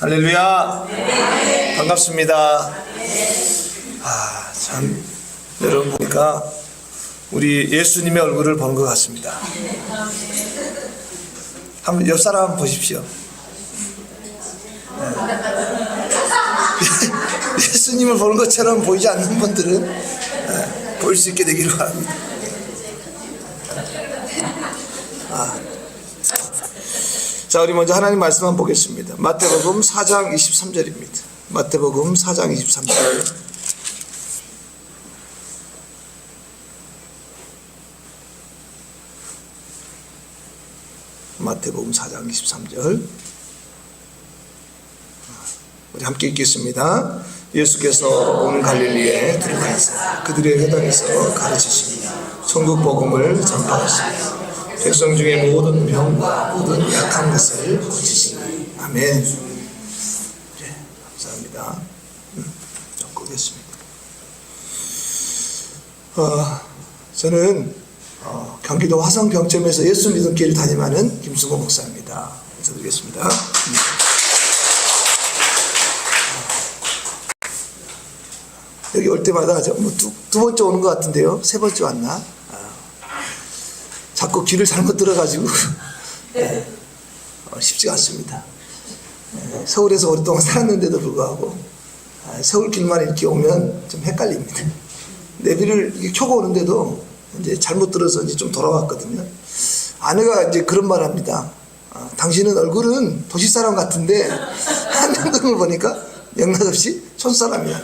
할렐루야. 네. 반갑습니다. 참 여러분 보니까 우리 예수님의 얼굴을 보는 것 같습니다. 한번 옆 사람 한번 보십시오. 예수님을 보는 것처럼 보이지 않는 분들은 볼 수 있게 되기를 바랍니다. 자, 우리 먼저 하나님 말씀 한번 보겠습니다. 마태복음 4장 23절입니다. 마태복음 4장 23절. 마태복음 4장 23절. 우리 함께 읽겠습니다. 예수께서 온 갈릴리에 들어가서 그들의 회당에서 가르치시며 천국 복음을 전파하시며 백성 중에 모든 병과 모든 약한 것을 고치시니. 아멘. 네, 감사합니다. 좀 끄겠습니다. 저는 경기도 화성병점에서 예수 믿음 교회를 담임하는 김승호 목사입니다. 인사드리겠습니다. 여기 올 때마다 두 번째 오는 것 같은데요. 세 번째 왔나? 자꾸 길을 잘못 들어가지고 쉽지가 않습니다. 서울에서 오랫동안 살았는데도 불구하고 서울 길만 이렇게 오면 좀 헷갈립니다. 내비를 켜고 오는데도 이제 잘못 들어서 이제 좀 돌아왔거든요. 아내가 이제 그런 말 합니다. 당신은 얼굴은 도시 사람 같은데 한정등을 보니까 영락없이 촌사람이야.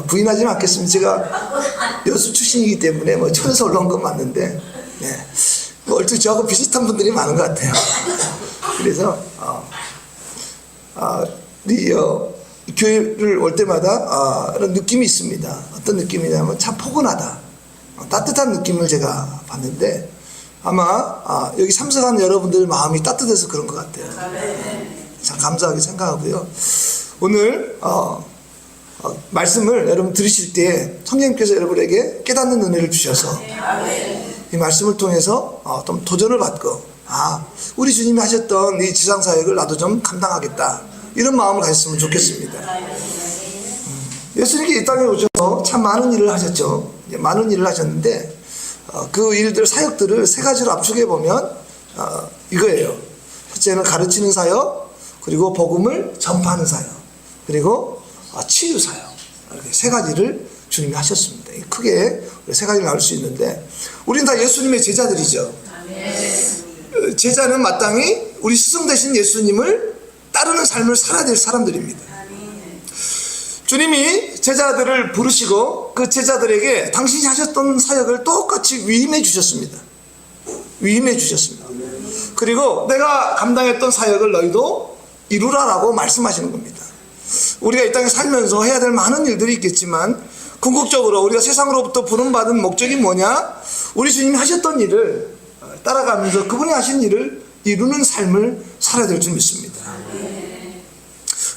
부인하지는 않겠습니다. 제가 여수 출신이기 때문에 촌에서 올라온 건 맞는데, 얼추 저하고 비슷한 분들이 많은 것 같아요. 그래서 우리 교회를 올 때마다 이런 느낌이 있습니다. 어떤 느낌이냐면 참 포근하다, 따뜻한 느낌을 제가 받는데, 아마 여기 참석하는 여러분들 마음이 따뜻해서 그런 것 같아요. 참 감사하게 생각하고요. 오늘 말씀을 여러분 들으실 때 성령님께서 여러분에게 깨닫는 은혜를 주셔서 이 말씀을 통해서 좀 도전을 받고, 우리 주님이 하셨던 이 지상사역을 나도 좀 감당하겠다, 이런 마음을 가졌으면 좋겠습니다. 예수님이 이 땅에 오셔서 참 많은 일을 하셨죠. 많은 일을 하셨는데 그 일들, 사역들을 세 가지로 압축해 보면 이거예요. 첫째는 가르치는 사역, 그리고 복음을 전파하는 사역, 그리고 치유 사역. 이렇게 세 가지를 주님이 하셨습니다. 크게 세 가지를 나올 수 있는데, 우리는 다 예수님의 제자들이죠. 제자는 마땅히 우리 스승 되신 예수님을 따르는 삶을 살아야 될 사람들입니다. 주님이 제자들을 부르시고 그 제자들에게 당신이 하셨던 사역을 똑같이 위임해 주셨습니다. 위임해 주셨습니다. 그리고 내가 감당했던 사역을 너희도 이루라라고 말씀하시는 겁니다. 우리가 이 땅에 살면서 해야 될 많은 일들이 있겠지만, 궁극적으로 우리가 세상으로부터 부름받은 목적이 뭐냐? 우리 주님이 하셨던 일을 따라가면서 그분이 하신 일을 이루는 삶을 살아야 될 줄 믿습니다.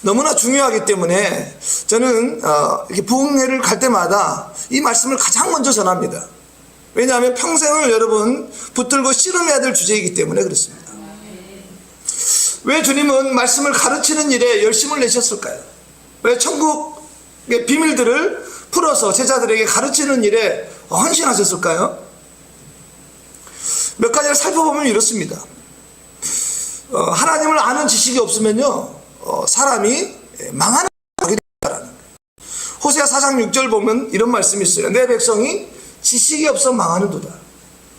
너무나 중요하기 때문에 저는 이렇게 부흥회를 갈 때마다 이 말씀을 가장 먼저 전합니다. 왜냐하면 평생을 여러분 붙들고 씨름해야 될 주제이기 때문에 그렇습니다. 왜 주님은 말씀을 가르치는 일에 열심을 내셨을까요? 왜 천국의 비밀들을 풀어서 제자들에게 가르치는 일에 헌신하셨을까요? 몇 가지를 살펴보면 이렇습니다. 하나님을 아는 지식이 없으면요, 사람이 망하는 거라는 거예요. 호세아 4장 6절 보면 이런 말씀이 있어요. 내 백성이 지식이 없어 망하는도다.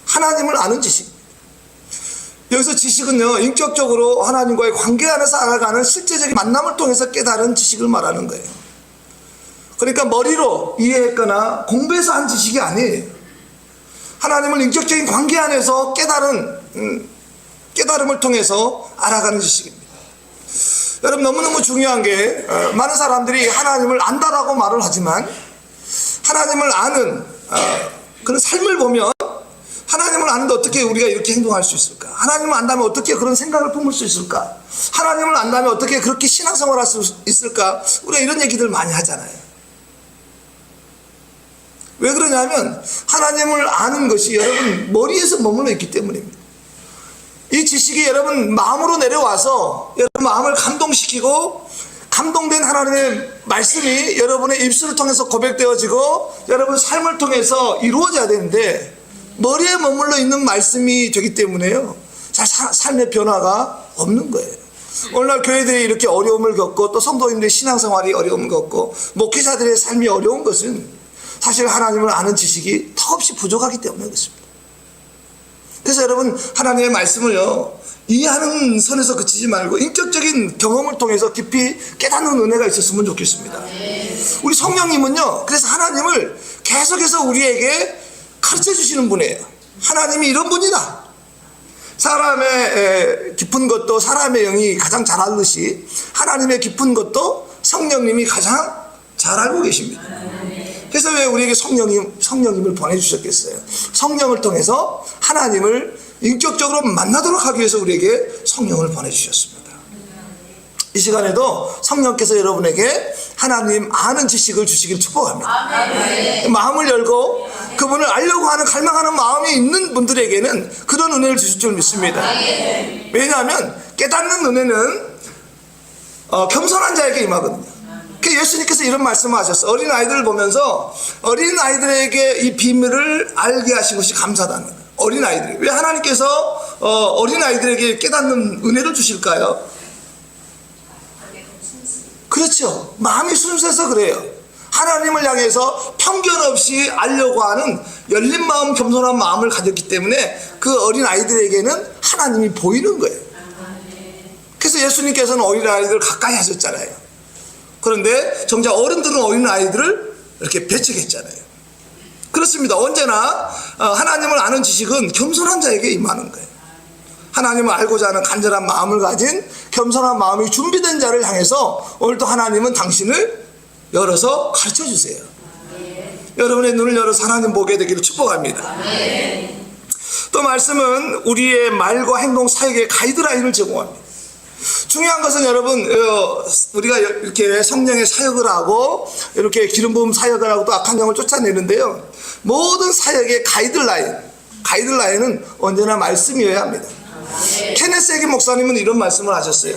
하나님을 아는 지식. 여기서 지식은요, 인격적으로 하나님과의 관계 안에서 알아가는 실제적인 만남을 통해서 깨달은 지식을 말하는 거예요. 그러니까 머리로 이해했거나 공부해서 한 지식이 아니에요. 하나님을 인격적인 관계 안에서 깨달음을 통해서 알아가는 지식입니다. 여러분, 너무너무 중요한 게, 많은 사람들이 하나님을 안다라고 말을 하지만, 하나님을 아는 그런 삶을 보면, 하나님을 아는데 어떻게 우리가 이렇게 행동할 수 있을까? 하나님을 안다면 어떻게 그런 생각을 품을 수 있을까? 하나님을 안다면 어떻게 그렇게 신앙생활을 할 수 있을까? 우리가 이런 얘기들 많이 하잖아요. 왜 그러냐면 하나님을 아는 것이 여러분 머리에서 머물러 있기 때문입니다. 이 지식이 여러분 마음으로 내려와서 여러분 마음을 감동시키고 감동된 하나님의 말씀이 여러분의 입술을 통해서 고백되어지고 여러분 삶을 통해서 이루어져야 되는데 머리에 머물러 있는 말씀이 되기 때문에요. 삶의 변화가 없는 거예요. 오늘날 교회들이 이렇게 어려움을 겪고 또 성도님들의 신앙생활이 어려움을 겪고 목회자들의 삶이 어려운 것은 사실 하나님을 아는 지식이 턱없이 부족하기 때문에 그렇습니다. 그래서 여러분 하나님의 말씀을요 이해하는 선에서 그치지 말고 인격적인 경험을 통해서 깊이 깨닫는 은혜가 있었으면 좋겠습니다. 우리 성령님은요 그래서 하나님을 계속해서 우리에게 가르쳐 주시는 분이에요. 하나님이 이런 분이다. 사람의 깊은 것도 사람의 영이 가장 잘 알듯이 하나님의 깊은 것도 성령님이 가장 잘 알고 계십니다. 그래서 왜 우리에게 성령님을 보내주셨겠어요? 성령을 통해서 하나님을 인격적으로 만나도록 하기 위해서 우리에게 성령을 보내주셨습니다. 이 시간에도 성령께서 여러분에게 하나님 아는 지식을 주시길 축복합니다. 마음을 열고 그분을 알려고 하는 갈망하는 마음이 있는 분들에게는 그런 은혜를 주실 줄 믿습니다. 왜냐하면 깨닫는 은혜는 겸손한 자에게 임하거든요. 예수님께서 이런 말씀을 하셨어요. 어린아이들을 보면서 어린아이들에게 이 비밀을 알게 하신 것이 감사하다는 거예요. 어린아이들이 왜 하나님께서 어린아이들에게 깨닫는 은혜를 주실까요? 그렇죠. 마음이 순수해서 그래요. 하나님을 향해서 편견 없이 알려고 하는 열린 마음 겸손한 마음을 가졌기 때문에 그 어린아이들에게는 하나님이 보이는 거예요. 그래서 예수님께서는 어린아이들을 가까이 하셨잖아요. 그런데 정작 어른들은 어린아이들을 이렇게 배척했잖아요. 그렇습니다. 언제나 하나님을 아는 지식은 겸손한 자에게 임하는 거예요. 하나님을 알고자 하는 간절한 마음을 가진 겸손한 마음이 준비된 자를 향해서 오늘도 하나님은 당신을 열어서 가르쳐 주세요. 여러분의 눈을 열어서 하나님 보게 되기를 축복합니다. 또 말씀은 우리의 말과 행동 사역의 가이드라인을 제공합니다. 중요한 것은 여러분 우리가 이렇게 성령의 사역을 하고 이렇게 기름 부음 사역을 하고 또 악한 영을 쫓아내는데요, 모든 사역의 가이드라인은 언제나 말씀이어야 합니다. 케네스 해긴 목사님은 이런 말씀을 하셨어요.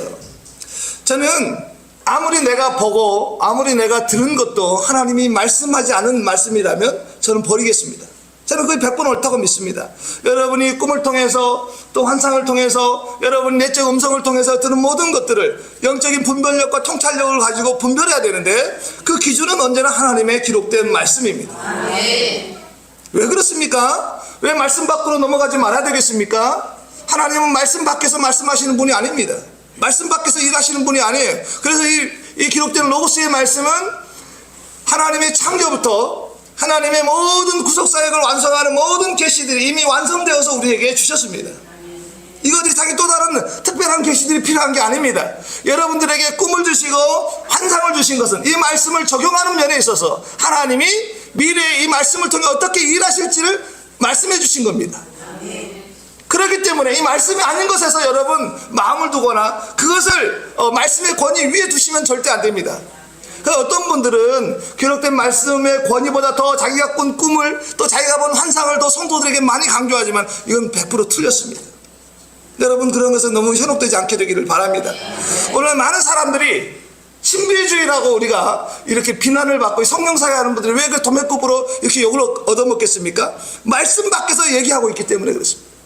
저는 아무리 내가 보고 아무리 내가 들은 것도 하나님이 말씀하지 않은 말씀이라면 저는 버리겠습니다. 저는 그게 100번 옳다고 믿습니다. 여러분이 꿈을 통해서 또 환상을 통해서 여러분 내적 음성을 통해서 들은 모든 것들을 영적인 분별력과 통찰력을 가지고 분별해야 되는데 그 기준은 언제나 하나님의 기록된 말씀입니다. 왜 그렇습니까? 왜 말씀 밖으로 넘어가지 말아야 되겠습니까? 하나님은 말씀 밖에서 말씀하시는 분이 아닙니다. 말씀 밖에서 일하시는 분이 아니에요. 그래서 이 기록된 로고스의 말씀은 하나님의 창조부터 하나님의 모든 구속사역을 완성하는 모든 계시들이 이미 완성되어서 우리에게 주셨습니다. 이것들이 자기 또 다른 특별한 계시들이 필요한 게 아닙니다. 여러분들에게 꿈을 주시고 환상을 주신 것은 이 말씀을 적용하는 면에 있어서 하나님이 미래에 이 말씀을 통해 어떻게 일하실지를 말씀해 주신 겁니다. 그렇기 때문에 이 말씀이 아닌 것에서 여러분 마음을 두거나 그것을 말씀의 권위 위에 두시면 절대 안 됩니다. 어떤 분들은 기록된 말씀의 권위보다 더 자기가 꾼 꿈을 또 자기가 본 환상을 더 성도들에게 많이 강조하지만 이건 100% 틀렸습니다. 여러분 그런 것은 너무 현혹되지 않게 되기를 바랍니다. 오늘 많은 사람들이 신비주의라고 우리가 이렇게 비난을 받고 성령사역하는 분들이 왜 그 도매급으로 이렇게 욕을 얻어먹겠습니까? 말씀 밖에서 얘기하고 있기 때문에 그렇습니다.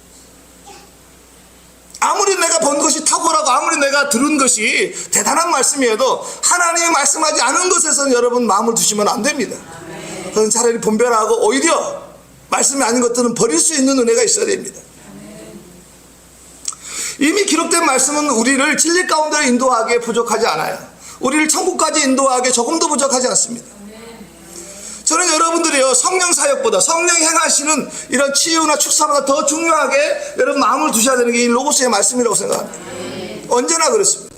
아무리 내가 본 것이 탁월하고 아무리 내가 들은 것이 대단한 말씀이어도 하나님이 말씀하지 않은 것에서는 여러분 마음을 두시면 안 됩니다. 그건 차라리 분별하고 오히려 말씀이 아닌 것들은 버릴 수 있는 은혜가 있어야 됩니다. 이미 기록된 말씀은 우리를 진리 가운데로 인도하기에 부족하지 않아요. 우리를 천국까지 인도하기에 조금도 부족하지 않습니다. 저는 여러분들이요 성령 사역보다 성령이 행하시는 이런 치유나 축사보다 더 중요하게 여러분 마음을 두셔야 되는 게 이 로고스의 말씀이라고 생각합니다. 언제나 그렇습니다.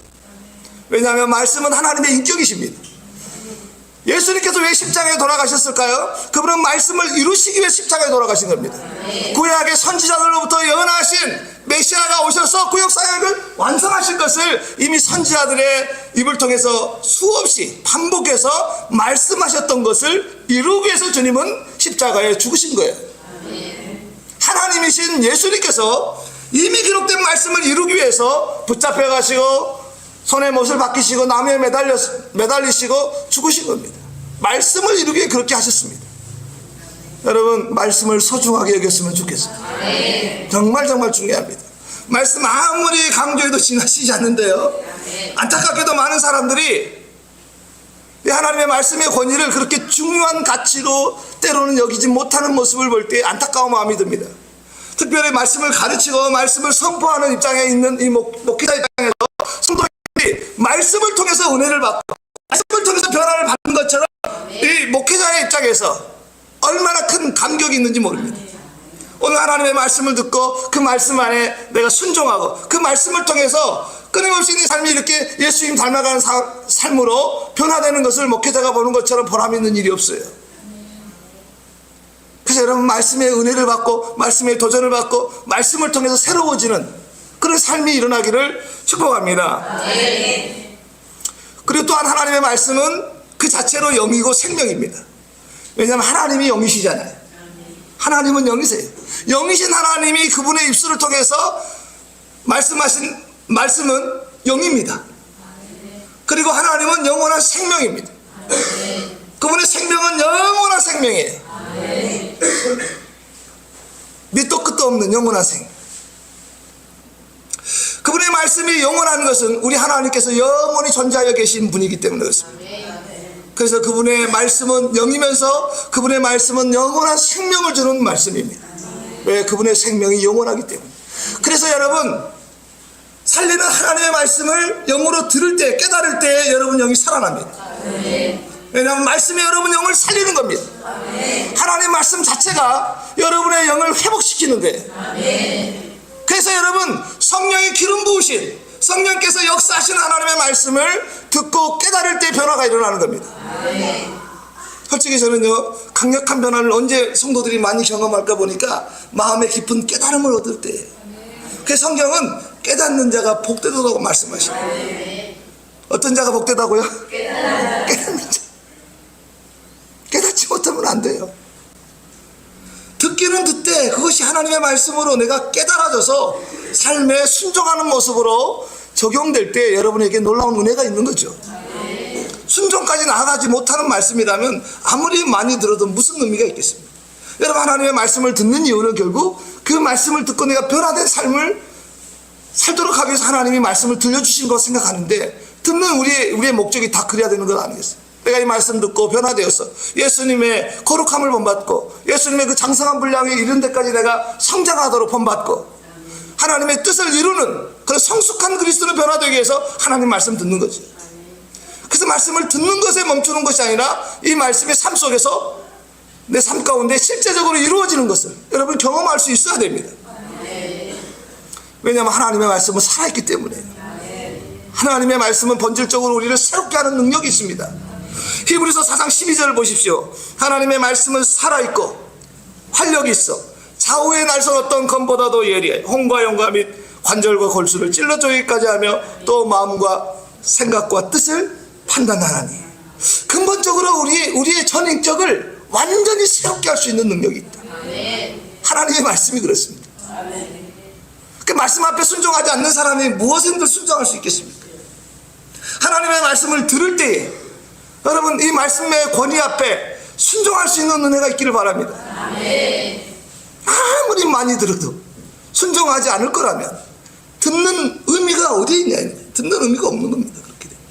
왜냐하면 말씀은 하나님의 인격이십니다. 예수님께서 왜 십자가에 돌아가셨을까요? 그분은 말씀을 이루시기 위해 십자가에 돌아가신 겁니다. 구약의 선지자들로부터 예언하신 메시아가 오셔서 구역사역을 완성하실 것을 이미 선지자들의 입을 통해서 수없이 반복해서 말씀하셨던 것을 이루기 위해서 주님은 십자가에 죽으신 거예요. 하나님이신 예수님께서 이미 기록된 말씀을 이루기 위해서 붙잡혀 가시고 손에 못을 박히시고 나무에 매달리시고 죽으신 겁니다. 말씀을 이루기 위해 그렇게 하셨습니다. 여러분, 말씀을 소중하게 여겼으면 좋겠습니다. 정말 중요합니다. 말씀 아무리 강조해도 지나치지 않는데요, 안타깝게도 많은 사람들이 하나님의 말씀의 권위를 그렇게 중요한 가치로 때로는 여기지 못하는 모습을 볼 때 안타까운 마음이 듭니다. 특별히 말씀을 가르치고 말씀을 선포하는 입장에 있는 이 목회자 입장에서 성도들이 말씀을 통해서 은혜를 받고 말씀을 통해서 변화를 받는 것처럼 이 목회자의 입장에서 얼마나 큰 감격이 있는지 모릅니다. 오늘 하나님의 말씀을 듣고 그 말씀 안에 내가 순종하고 그 말씀을 통해서 끊임없이 이 삶이 이렇게 예수님 닮아가는 삶으로 변화되는 것을 목회자가 보는 것처럼 보람 있는 일이 없어요. 그래서 여러분, 말씀의 은혜를 받고 말씀의 도전을 받고 말씀을 통해서 새로워지는 그런 삶이 일어나기를 축복합니다. 그리고 또한 하나님의 말씀은 그 자체로 영이고 생명입니다. 왜냐하면 하나님이 영이시잖아요. 하나님은 영이세요. 영이신 하나님이 그분의 입술을 통해서 말씀하신 말씀은 영입니다. 그리고 하나님은 영원한 생명입니다. 그분의 생명은 영원한 생명이에요. 밑도 끝도 없는 영원한 생명. 그분의 말씀이 영원한 것은 우리 하나님께서 영원히 존재하여 계신 분이기 때문에 그렇습니다. 그래서 그분의 말씀은 영이면서 그분의 말씀은 영원한 생명을 주는 말씀입니다. 왜? 그분의 생명이 영원하기 때문에. 그래서 여러분, 살리는 하나님의 말씀을 영으로 들을 때, 깨달을 때 여러분 영이 살아납니다. 왜냐하면 말씀이 여러분 영을 살리는 겁니다. 하나님의 말씀 자체가 여러분의 영을 회복시키는 거예요. 그래서 여러분, 성령의 기름 부으신 성령께서 역사하신 하나님의 말씀을 듣고 깨달을 때 변화가 일어나는 겁니다. 솔직히 저는요, 강력한 변화를 언제 성도들이 많이 경험할까 보니까 마음의 깊은 깨달음을 얻을 때예요. 그래서 성경은 깨닫는 자가 복되다고 말씀하시네요. 어떤 자가 복되다고요? 깨닫는 자. 깨닫지 못하면 안 돼요. 듣기는 듣되 그것이 하나님의 말씀으로 내가 깨달아져서 삶에 순종하는 모습으로 적용될 때 여러분에게 놀라운 은혜가 있는 거죠. 순종까지 나아가지 못하는 말씀이라면 아무리 많이 들어도 무슨 의미가 있겠습니까? 여러분, 하나님의 말씀을 듣는 이유는 결국 그 말씀을 듣고 내가 변화된 삶을 살도록 하기 위해서 하나님이 말씀을 들려주신 거 생각하는데, 듣는 우리의 목적이 다 그래야 되는 건 아니겠어요? 내가 이 말씀 듣고 변화되어서 예수님의 거룩함을 본받고 예수님의 그 장성한 분량에 이른 데까지 내가 성장하도록 본받고 하나님의 뜻을 이루는 그런 성숙한 그리스도로 변화되기 위해서 하나님 말씀 듣는 거죠. 그래서 말씀을 듣는 것에 멈추는 것이 아니라 이 말씀의 삶 속에서 내 삶 가운데 실제적으로 이루어지는 것을 여러분 경험할 수 있어야 됩니다. 왜냐하면 하나님의 말씀은 살아있기 때문에. 하나님의 말씀은 본질적으로 우리를 새롭게 하는 능력이 있습니다. 히브리서 4장 12절을 보십시오. 하나님의 말씀은 살아있고 활력이 있어 좌우에 날선 검보다도 예리해 홍과 영과 및 관절과 골수를 찔러 쪼개기까지 하며 또 마음과 생각과 뜻을 판단하나니. 근본적으로 우리의 전인격을 완전히 새롭게 할 수 있는 능력이 있다. 하나님의 말씀이 그렇습니다. 그 말씀 앞에 순종하지 않는 사람이 무엇인들 순종할 수 있겠습니까? 하나님의 말씀을 들을 때에 여러분, 이 말씀의 권위 앞에 순종할 수 있는 은혜가 있기를 바랍니다. 아무리 많이 들어도 순종하지 않을 거라면 듣는 의미가 어디에 있냐, 듣는 의미가 없는 겁니다. 그렇게 됩니다.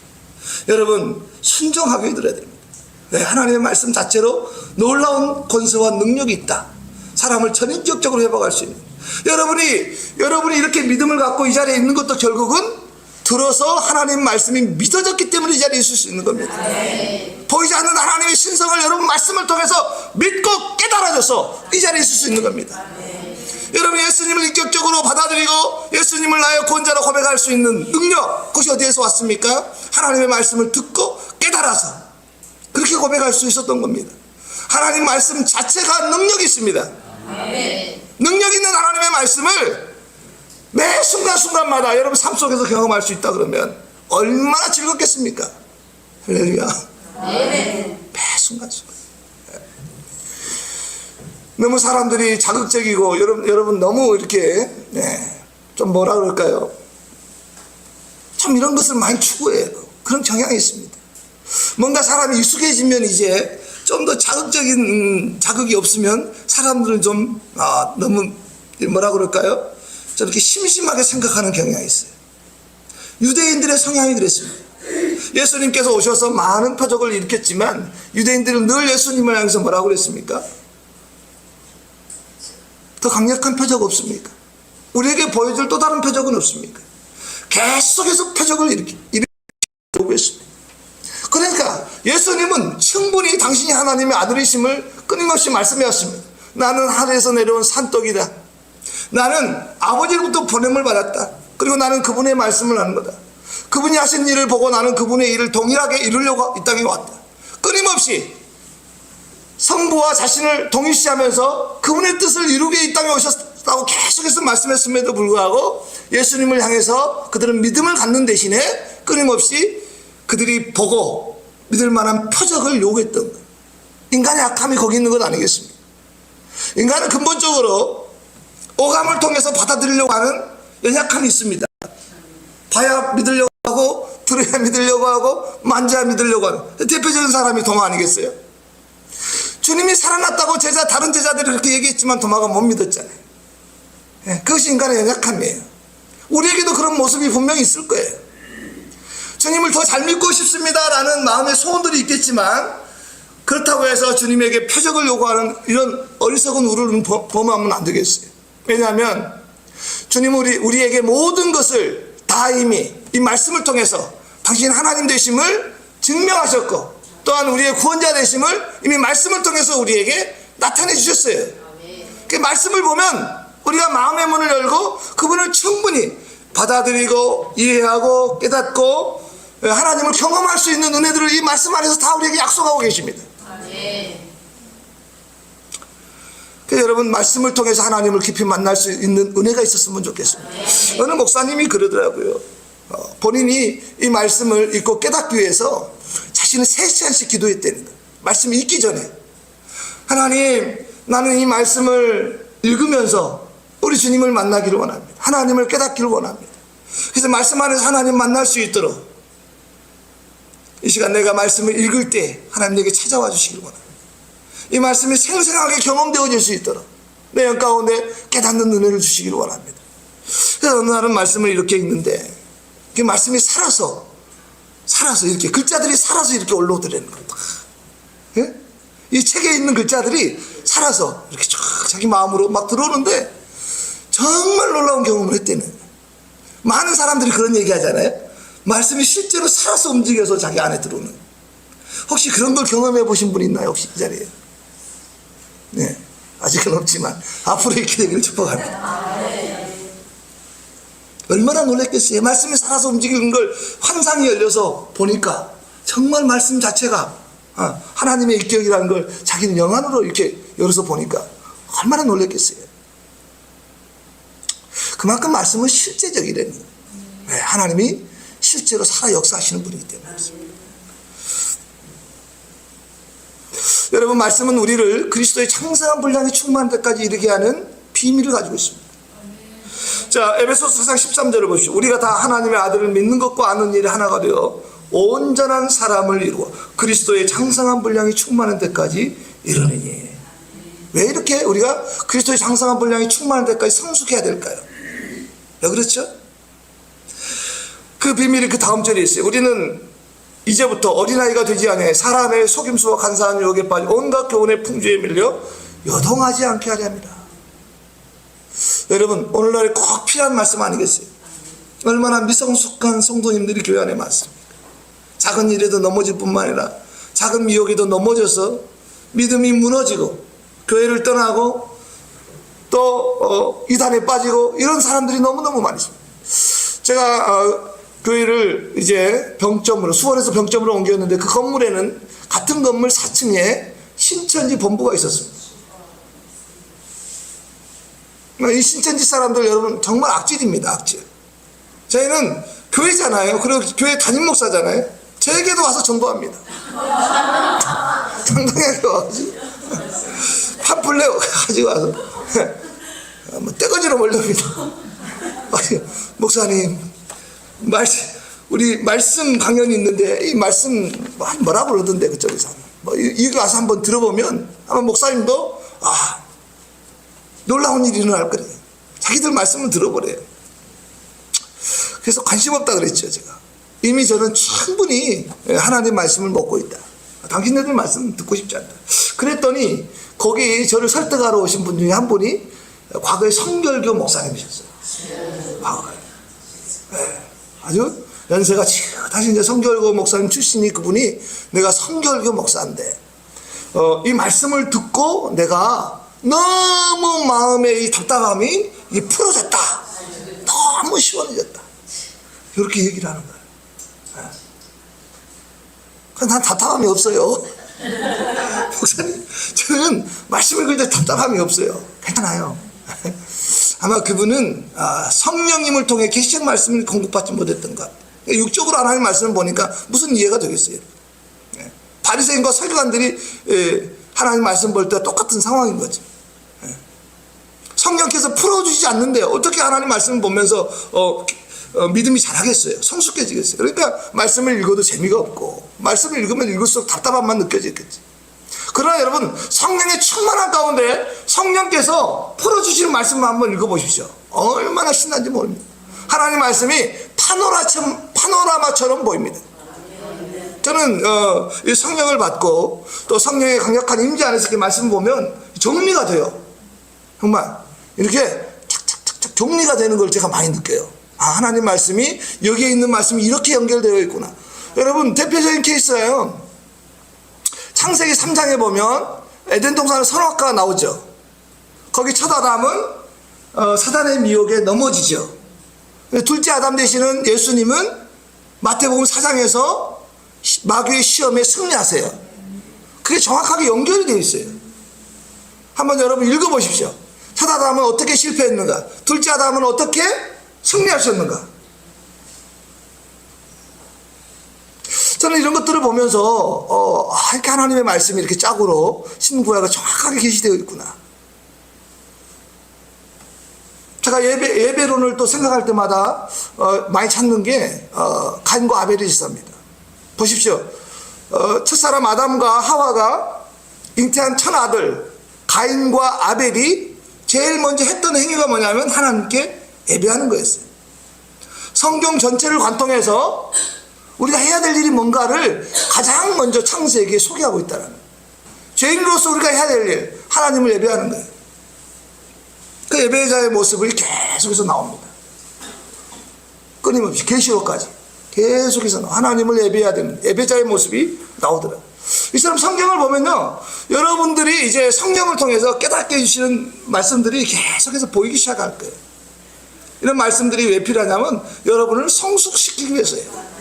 여러분, 순종하게 들어야 됩니다. 네, 하나님의 말씀 자체로 놀라운 권세와 능력이 있다. 사람을 전인격적으로 회복할 수 있는. 여러분이 이렇게 믿음을 갖고 이 자리에 있는 것도 결국은 들어서 하나님 말씀이 믿어졌기 때문에 이 자리에 있을 수 있는 겁니다. 보이지 않는 하나님의 신성을 여러분 말씀을 통해서 믿고 깨달아져서 이 자리에 있을 수 있는 겁니다. 여러분, 예수님을 인격적으로 받아들이고 예수님을 나의 구원자로 고백할 수 있는 능력, 그것이 어디에서 왔습니까? 하나님의 말씀을 듣고 깨달아서 그렇게 고백할 수 있었던 겁니다. 하나님 말씀 자체가 능력이 있습니다. 능력 있는 하나님의 말씀을 매 순간순간마다 여러분 삶 속에서 경험할 수 있다 그러면 얼마나 즐겁겠습니까? 할렐루야. 매 순간순간. 너무 사람들이 자극적이고 여러분 너무 이렇게 좀 뭐라 그럴까요? 참 이런 것을 많이 추구해요. 그런 경향이 있습니다. 뭔가 사람이 익숙해지면 이제 좀 더 자극적인 자극이 없으면 사람들은 좀 너무 뭐라 그럴까요? 저렇게 심심하게 생각하는 경향이 있어요. 유대인들의 성향이 그랬습니다. 예수님께서 오셔서 많은 표적을 일으켰지만 유대인들은 늘 예수님을 향해서 뭐라고 그랬습니까? 더 강력한 표적 없습니까? 우리에게 보여줄 또 다른 표적은 없습니까? 계속해서 표적을 일으키고 있습니다. 그러니까 예수님은 충분히 당신이 하나님의 아들이심을 끊임없이 말씀하셨습니다. 나는 하늘에서 내려온 산떡이다. 나는 아버지로부터 보냄을 받았다. 그리고 나는 그분의 말씀을 하는 거다. 그분이 하신 일을 보고 나는 그분의 일을 동일하게 이루려고 이 땅에 왔다. 끊임없이 성부와 자신을 동일시하면서 그분의 뜻을 이루게 이 땅에 오셨다고 계속해서 말씀했음에도 불구하고 예수님을 향해서 그들은 믿음을 갖는 대신에 끊임없이 그들이 보고 믿을 만한 표적을 요구했던 거예요. 인간의 악함이 거기 있는 것 아니겠습니까? 인간은 근본적으로 오감을 통해서 받아들이려고 하는 연약함이 있습니다. 봐야 믿으려고 하고 들어야 믿으려고 하고 만져야 믿으려고 하는 대표적인 사람이 도마 아니겠어요? 주님이 살아났다고 다른 제자들이 그렇게 얘기했지만 도마가 못 믿었잖아요. 그것이 인간의 연약함이에요. 우리에게도 그런 모습이 분명히 있을 거예요. 주님을 더 잘 믿고 싶습니다라는 마음의 소원들이 있겠지만 그렇다고 해서 주님에게 표적을 요구하는 이런 어리석은 우를 범하면 안 되겠어요. 왜냐하면 주님은 우리에게 모든 것을 다 이미 이 말씀을 통해서 당신 하나님 되심을 증명하셨고 또한 우리의 구원자 되심을 이미 말씀을 통해서 우리에게 나타내 주셨어요. 그 말씀을 보면 우리가 마음의 문을 열고 그분을 충분히 받아들이고 이해하고 깨닫고 하나님을 경험할 수 있는 은혜들을 이 말씀 안에서 다 우리에게 약속하고 계십니다. 그래서 여러분 말씀을 통해서 하나님을 깊이 만날 수 있는 은혜가 있었으면 좋겠습니다. 어느 목사님이 그러더라고요. 본인이 이 말씀을 읽고 깨닫기 위해서 자신은 3시간씩 기도했다는 거예요. 말씀이 읽기 전에. 하나님, 나는 이 말씀을 읽으면서 우리 주님을 만나기를 원합니다. 하나님을 깨닫기를 원합니다. 그래서 말씀 안에서 하나님 만날 수 있도록 이 시간 내가 말씀을 읽을 때 하나님 내게 찾아와 주시기를 원합니다. 이 말씀이 생생하게 경험되어질 수 있도록 내 영 가운데 깨닫는 은혜를 주시기를 원합니다. 그래서 어느 날은 말씀을 이렇게 읽는데 그 말씀이 살아서 이렇게 글자들이 살아서 이렇게 올라오더라는 겁니다. 예? 이 책에 있는 글자들이 살아서 이렇게 쫙 자기 마음으로 막 들어오는데 정말 놀라운 경험을 했다는 거예요. 많은 사람들이 그런 얘기 하잖아요. 말씀이 실제로 살아서 움직여서 자기 안에 들어오는. 혹시 그런 걸 경험해 보신 분 있나요? 혹시 이 자리에? 네, 아직은 없지만 앞으로 이렇게 되기를 축복합니다. 얼마나 놀랐겠어요. 말씀이 살아서 움직이는 걸 환상이 열려서 보니까 정말 말씀 자체가 하나님의 인격이라는 걸 자기는 영안으로 이렇게 열어서 보니까 얼마나 놀랐겠어요. 그만큼 말씀은 실제적이라는 거예요. 네, 하나님이 실제로 살아 역사하시는 분이기 때문에 그렇습니다. 여러분 말씀은 우리를 그리스도의 창성한 분량이 충만한 데까지 이르게 하는 비밀을 가지고 있습니다. 자, 에베소서 4장 13절을 보시죠. 우리가 다 하나님의 아들을 믿는 것과 아는 일이 하나가 되어 온전한 사람을 이루어 그리스도의 창성한 분량이 충만한 데까지 이르느니. 왜 이렇게 우리가 그리스도의 창성한 분량이 충만한 데까지 성숙해야 될까요? 왜 그렇죠? 그 비밀이 그 다음 절에 있어요. 우리는 이제부터 어린아이가 되지 아니하여 사람의 속임수와 간사한 유혹에 빠져 온갖 교훈의 풍조에 밀려 요동하지 않게 하려 합니다. 여러분 오늘날에 꼭 필요한 말씀 아니겠어요? 얼마나 미성숙한 성도님들이 교회 안에 많습니까? 작은 일에도 넘어질 뿐만 아니라 작은 미혹에도 넘어져서 믿음이 무너지고 교회를 떠나고 또 이단에 빠지고 이런 사람들이 너무너무 많이 있습니다. 제가 교회를 이제 병점으로 수원에서 병점으로 옮겼는데 그 건물에는 같은 건물 4층에 신천지 본부가 있었습니다. 이 신천지 사람들 여러분 정말 악질입니다. 악질. 저희는 교회잖아요. 그리고 교회 담임 목사잖아요. 저에게도 와서 전도합니다. 당당하게 와가지고 판플레 가지고 와서 뭐 떼거지로 몰려옵니다. 목사님, 우리 말씀 강연이 있는데 이 말씀 뭐라고 그러던데 그쪽에서 이거 와서 한번 들어보면 아마 목사님도 놀라운 일이 일어날 거래요. 자기들 말씀을 들어보래요. 그래서 관심 없다 그랬죠. 제가 이미 저는 충분히 하나님 말씀을 먹고 있다. 당신네들 말씀 듣고 싶지 않다. 그랬더니 거기 저를 설득하러 오신 분 중에 한 분이 과거에 성결교 목사님이셨어요. 과거에. 네. 아주 연세가 다시 이제 성결교 목사님 출신이 그분이 내가 성결교 목사인데 이 말씀을 듣고 내가 너무 마음의 이 답답함이 풀어졌다. 너무 시원해졌다. 이렇게 얘기를 하는 거예요. 난 답답함이 없어요. 목사님, 저는 말씀을 그릴 때 답답함이 없어요. 괜찮아요. 아마 그분은 성령님을 통해 계시적 말씀을 공급받지 못했던 것 같아요. 육적으로 하나님 말씀을 보니까 무슨 이해가 되겠어요. 바리새인과 서기관들이 하나님 말씀 볼 때 똑같은 상황인 거죠. 성령께서 풀어주시지 않는데 어떻게 하나님 말씀을 보면서 믿음이 자라겠어요. 성숙해지겠어요. 그러니까 말씀을 읽어도 재미가 없고 말씀을 읽으면 읽을수록 답답함만 느껴지겠지. 그러나 여러분, 성령의 충만한 가운데 성령께서 풀어주시는 말씀만 한번 읽어보십시오. 얼마나 신난지 모릅니다. 하나님 말씀이 파노라마처럼 보입니다. 저는 이 성령을 받고 또 성령의 강력한 임재 안에서 이렇게 말씀 보면 정리가 돼요. 정말 이렇게 착착착착 정리가 되는 걸 제가 많이 느껴요. 하나님 말씀이 여기에 있는 말씀이 이렇게 연결되어 있구나. 여러분, 대표적인 케이스예요. 창세기 3장에 보면 에덴 동산의 선악과가 나오죠. 거기 첫 아담은 사단의 미혹에 넘어지죠. 둘째 아담 되시는 예수님은 마태복음 4장에서 마귀의 시험에 승리하세요. 그게 정확하게 연결이 되어 있어요. 한번 여러분 읽어보십시오. 첫 아담은 어떻게 실패했는가? 둘째 아담은 어떻게 승리하셨는가? 저는 이런 것들을 보면서 이렇게 하나님의 말씀이 이렇게 짝으로 신구약에 정확하게 계시되어 있구나. 제가 예배론을 또 생각할 때마다 많이 찾는 게 가인과 아벨의 지사입니다. 보십시오. 첫사람 아담과 하와가 잉태한 첫아들 가인과 아벨이 제일 먼저 했던 행위가 뭐냐면 하나님께 예배하는 거였어요. 성경 전체를 관통해서 우리가 해야 될 일이 뭔가를 가장 먼저 창세기에 소개하고 있다는 거예요. 죄인으로서 우리가 해야 될 일, 하나님을 예배하는 거예요. 그 예배자의 모습이 계속해서 나옵니다. 끊임없이 계시록까지 계속해서 하나님을 예배해야 되는 예배자의 모습이 나오더라고요. 이처럼 성경을 보면요, 여러분들이 이제 성령을 통해서 깨닫게 해주시는 말씀들이 계속해서 보이기 시작할 거예요. 이런 말씀들이 왜 필요하냐면 여러분을 성숙시키기 위해서예요.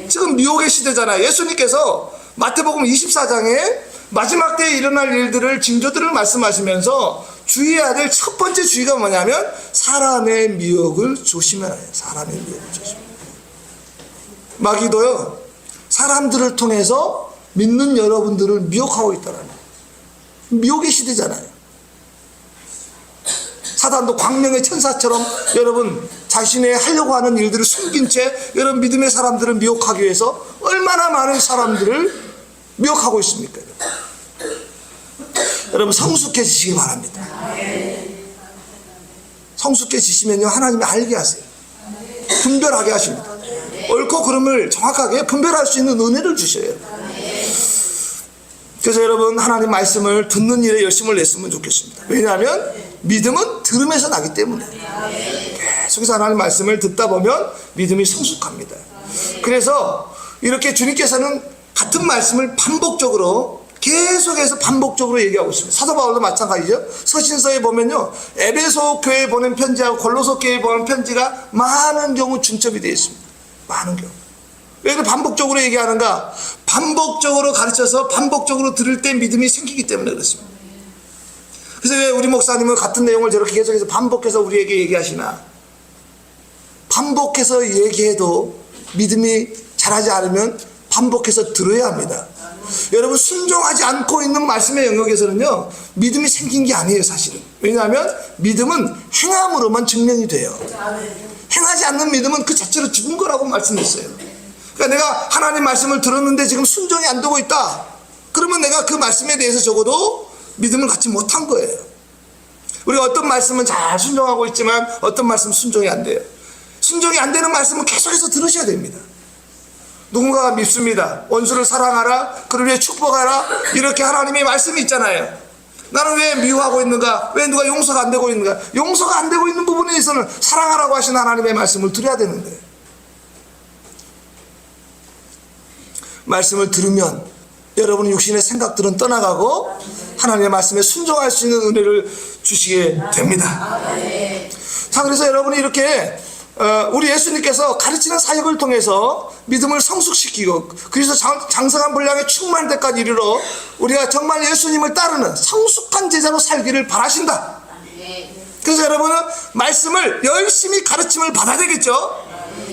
지금 미혹의 시대잖아요. 예수님께서 마태복음 24장에 마지막 때에 일어날 일들을, 징조들을 말씀하시면서 주의해야 될 첫 번째 주의가 뭐냐면 사람의 미혹을 조심해야 해요. 사람의 미혹을 조심해야 해요. 마귀도요, 사람들을 통해서 믿는 여러분들을 미혹하고 있다는 거예요. 미혹의 시대잖아요. 사단도 광명의 천사처럼 여러분 자신의 하려고 하는 일들을 숨긴 채 여러분 믿음의 사람들을 미혹하기 위해서 얼마나 많은 사람들을 미혹하고 있습니까? 여러분 성숙해지시기 바랍니다. 성숙해지시면요, 하나님이 알게 하세요. 분별하게 하십니다. 옳고 그름을 정확하게 분별할 수 있는 은혜를 주셔요. 그래서 여러분 하나님 말씀을 듣는 일에 열심을 냈으면 좋겠습니다. 왜냐하면 믿음은 들음에서 나기 때문에 계속해서 하나님 말씀을 듣다 보면 믿음이 성숙합니다. 그래서 이렇게 주님께서는 같은 말씀을 반복적으로 계속해서 반복적으로 얘기하고 있습니다. 사도 바울도 마찬가지죠. 서신서에 보면요, 에베소 교회에 보낸 편지하고 골로새 교회에 보낸 편지가 많은 경우 중첩이 되어 있습니다. 많은 경우. 왜 이렇게 반복적으로 얘기하는가? 반복적으로 가르쳐서 반복적으로 들을 때 믿음이 생기기 때문에 그렇습니다. 그래서 왜 우리 목사님은 같은 내용을 저렇게 계속해서 반복해서 우리에게 얘기하시나? 반복해서 얘기해도 믿음이 자라지 않으면 반복해서 들어야 합니다. 여러분 순종하지 않고 있는 말씀의 영역에서는요, 믿음이 생긴 게 아니에요. 사실은. 왜냐하면 믿음은 행함으로만 증명이 돼요. 행하지 않는 믿음은 그 자체로 죽은 거라고 말씀했어요. 그러니까 내가 하나님 말씀을 들었는데 지금 순종이 안 되고 있다. 그러면 내가 그 말씀에 대해서 적어도 믿음을 갖지 못한 거예요. 우리가 어떤 말씀은 잘 순종하고 있지만 어떤 말씀은 순종이 안 돼요. 순종이 안 되는 말씀은 계속해서 들으셔야 됩니다. 누군가가 밉습니다. 원수를 사랑하라, 그를 위해 축복하라, 이렇게 하나님의 말씀이 있잖아요. 나는 왜 미워하고 있는가? 왜 누가 용서가 안 되고 있는가? 용서가 안 되고 있는 부분에 있어서는 사랑하라고 하신 하나님의 말씀을 들어야 되는 거예요. 말씀을 들으면 여러분의 육신의 생각들은 떠나가고 하나님의 말씀에 순종할 수 있는 은혜를 주시게 됩니다. 자, 그래서 여러분이 이렇게 우리 예수님께서 가르치는 사역을 통해서 믿음을 성숙시키고 그래서 장성한 분량에 충만할 때까지 이르러 우리가 정말 예수님을 따르는 성숙한 제자로 살기를 바라신다. 그래서 여러분은 말씀을 열심히 가르침을 받아야 되겠죠.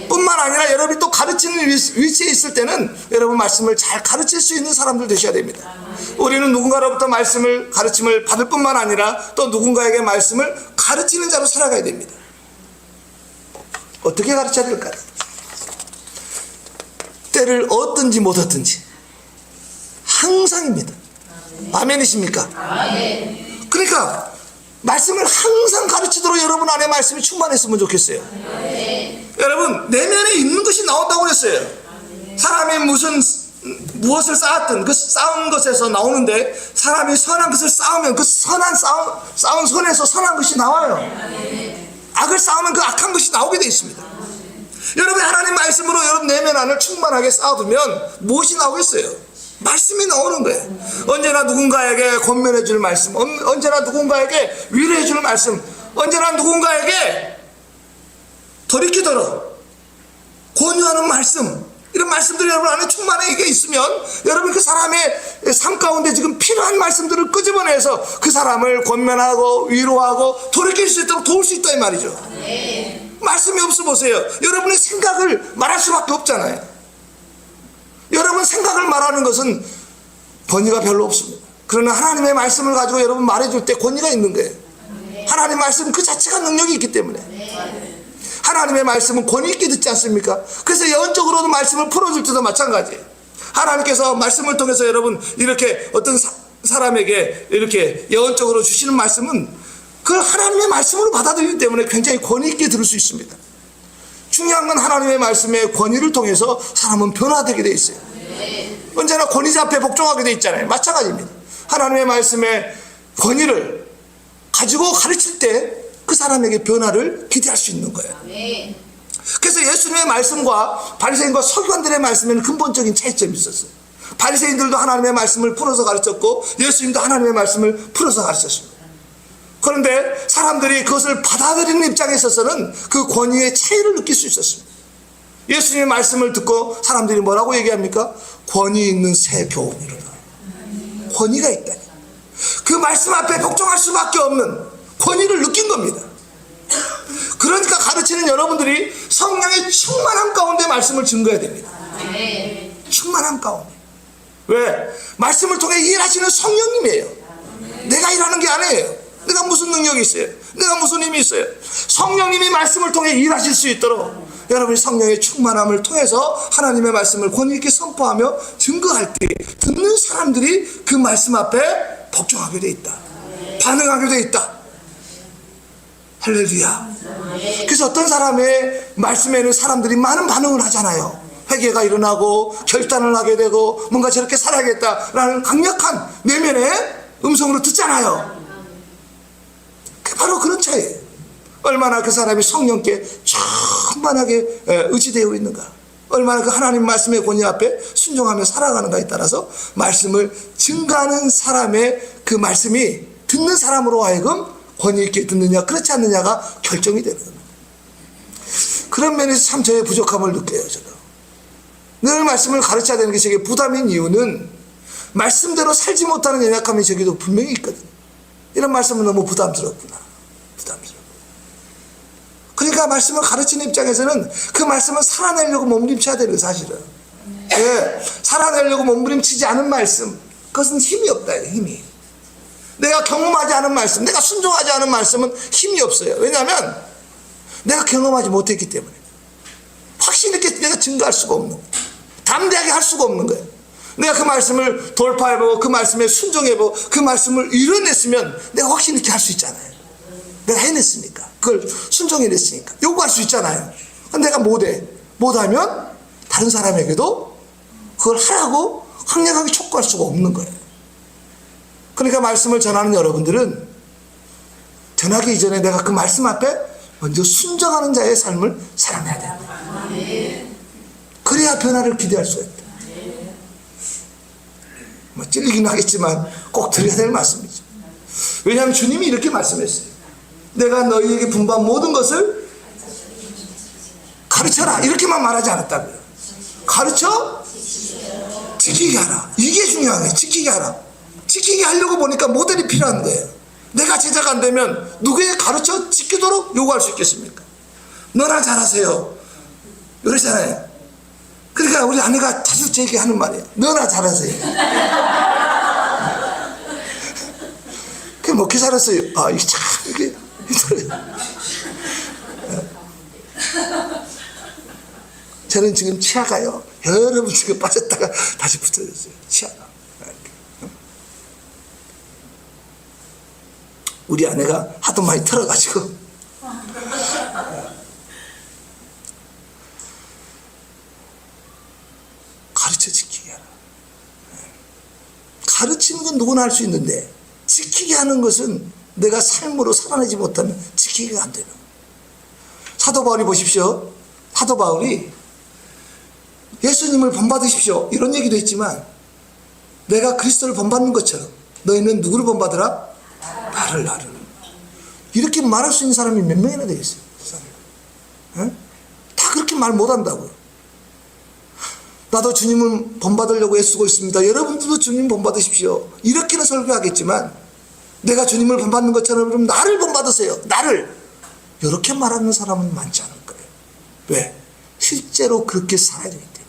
뿐만 아니라 여러분이 또 가르치는 위치에 있을 때는 여러분 말씀을 잘 가르칠 수 있는 사람들 되셔야 됩니다. 우리는 누군가로부터 말씀을 가르침을 받을 뿐만 아니라 또 누군가에게 말씀을 가르치는 자로 살아가야 됩니다. 어떻게 가르쳐야 될까요? 때를 얻든지 못 얻든지 항상입니다. 아멘이십니까? 그러니까 말씀을 항상 가르치도록 여러분 안에 말씀이 충만했으면 좋겠어요. 여러분 내면에 있는 것이 나온다고 그랬어요. 사람이 무엇을 쌓았든 그 쌓은 것에서 나오는데 사람이 선한 것을 쌓으면 그 쌓은 손에서 선한 것이 나와요. 악을 쌓으면 그 악한 것이 나오게 되어 있습니다. 여러분이 하나님 말씀으로 여러분 내면 안을 충만하게 쌓아두면 무엇이 나오겠어요? 말씀이 나오는 거예요. 언제나 누군가에게 권면해 줄 말씀, 언제나 누군가에게 위로해 줄 말씀, 언제나 누군가에게 돌이키도록 권유하는 말씀, 이런 말씀들이 여러분 안에 충만하게 있으면 여러분 그 사람의 삶 가운데 지금 필요한 말씀들을 끄집어내서 그 사람을 권면하고 위로하고 돌이킬 수 있도록 도울 수 있다 이 말이죠. 말씀이 없어 보세요. 여러분의 생각을 말할 수밖에 없잖아요. 여러분 생각을 말하는 것은 권위가 별로 없습니다. 그러나 하나님의 말씀을 가지고 여러분 말해줄 때 권위가 있는 거예요. 하나님의 말씀 그 자체가 능력이 있기 때문에. 하나님의 말씀은 권위 있게 듣지 않습니까? 그래서 예언적으로도 말씀을 풀어줄 때도 마찬가지예요. 하나님께서 말씀을 통해서 여러분 이렇게 어떤 사람에게 이렇게 예언적으로 주시는 말씀은 그걸 하나님의 말씀으로 받아들이기 때문에 굉장히 권위 있게 들을 수 있습니다. 중요한 건 하나님의 말씀의 권위를 통해서 사람은 변화되게 돼 있어요. 언제나 권위자 앞에 복종하게 돼 있잖아요. 마찬가지입니다. 하나님의 말씀의 권위를 가지고 가르칠 때 그 사람에게 변화를 기대할 수 있는 거예요. 그래서 예수님의 말씀과 바리새인과 서기관들의 말씀에는 근본적인 차이점이 있었어요. 바리새인들도 하나님의 말씀을 풀어서 가르쳤고 예수님도 하나님의 말씀을 풀어서 가르쳤습니다. 그런데 사람들이 그것을 받아들이는 입장에 있어서는 그 권위의 차이를 느낄 수 있었습니다. 예수님의 말씀을 듣고 사람들이 뭐라고 얘기합니까? 권위 있는 새 교훈이로다. 권위가 있다. 그 말씀 앞에 복종할 수밖에 없는 권위를 느낀 겁니다. 그러니까 가르치는 여러분들이 성령의 충만함 가운데 말씀을 증거해야 됩니다. 충만함 가운데. 왜? 말씀을 통해 일하시는 성령님이에요. 내가 일하는 게 아니에요. 내가 무슨 능력이 있어요? 내가 무슨 힘이 있어요? 성령님이 말씀을 통해 일하실 수 있도록 여러분이 성령의 충만함을 통해서 하나님의 말씀을 권위 있게 선포하며 증거할 때 듣는 사람들이 그 말씀 앞에 복종하게 돼 있다. 반응하게 돼 있다. 할렐루야. 그래서 어떤 사람의 말씀에는 사람들이 많은 반응을 하잖아요. 회개가 일어나고 결단을 하게 되고 뭔가 저렇게 살아야겠다라는 강력한 내면의 음성으로 듣잖아요. 바로 그런 차이예요. 얼마나 그 사람이 성령께 충만하게 의지되어 있는가, 얼마나 그 하나님 말씀의 권위 앞에 순종하며 살아가는가에 따라서 말씀을 증거하는 사람의 그 말씀이 듣는 사람으로 하여금 권위 있게 듣느냐 그렇지 않느냐가 결정이 되는 겁니다. 그런 면에서 참 저의 부족함을 느껴요. 저도 늘 말씀을 가르쳐야 되는 게 제게 부담인 이유는 말씀대로 살지 못하는 연약함이 저기도 분명히 있거든요. 이런 말씀은 너무 부담스럽구나. 부담스럽고. 그러니까 말씀을 가르치는 입장에서는 그 말씀을 살아내려고 몸부림쳐야 되는 사실은. 살아내려고 몸부림치지 않은 말씀, 그것은 힘이 없다. 힘이. 내가 경험하지 않은 말씀, 내가 순종하지 않은 말씀은 힘이 없어요. 왜냐하면 내가 경험하지 못했기 때문에. 확신 있게 내가 증거할 수가 없는 거예요. 담대하게 할 수가 없는 거예요. 내가 그 말씀을 돌파해보고 그 말씀에 순종해보고 그 말씀을 이뤄냈으면 내가 확신 있게 할 수 있잖아요. 내가 해냈으니까. 그걸 순종해냈으니까. 요구할 수 있잖아요. 내가 못하면 다른 사람에게도 그걸 하라고 강력하게 촉구할 수가 없는 거예요. 그러니까 말씀을 전하는 여러분들은 전하기 이전에 내가 그 말씀 앞에 먼저 순종하는 자의 삶을 살아내야 됩니다. 그래야 변화를 기대할 수가 있다. 찔리긴 하겠지만 꼭 드려야 될 말씀이죠. 왜냐하면 주님이 이렇게 말씀했어요. 내가 너희에게 분부한 모든 것을 가르쳐라. 이렇게만 말하지 않았다고요. 가르쳐 지키게 하라. 이게 중요한 거예요. 지키게 하라. 지키게 하려고 보니까 모델이 필요한 거예요. 내가 제자가 안 되면 누구에게 가르쳐 지키도록 요구할 수 있겠습니까? 너나 잘하세요. 그러잖아요. 그러니까 우리 아내가 자주 제게 하는 말이에요. 너나 잘하세요. 그게 먹기 잘했어요. 아, 이게 참, 이게. 저는 지금 치아가요. 여러분 지금 빠졌다가 다시 붙어졌어요. 치아가. 우리 아내가 하도 많이 털어가지고. 가르쳐 지키게 하라. 가르치는 건 누구나 할 수 있는데 지키게 하는 것은 내가 삶으로 살아내지 못하면 지키기가 안 되는. 사도 바울이 보십시오. 사도 바울이 예수님을 본받으십시오 이런 얘기도 했지만 내가 그리스도를 본받는 것처럼 너희는 누구를 본받으라? 나를. 이렇게 말할 수 있는 사람이 몇 명이나 되겠어요? 다 그렇게 말 못한다고요. 나도 주님을 본받으려고 애쓰고 있습니다. 여러분들도 주님 본받으십시오. 이렇게는 설교하겠지만 내가 주님을 본받는 것처럼 그럼 나를 본받으세요. 나를. 이렇게 말하는 사람은 많지 않을 거예요. 왜? 실제로 그렇게 살아야 되기 때문에.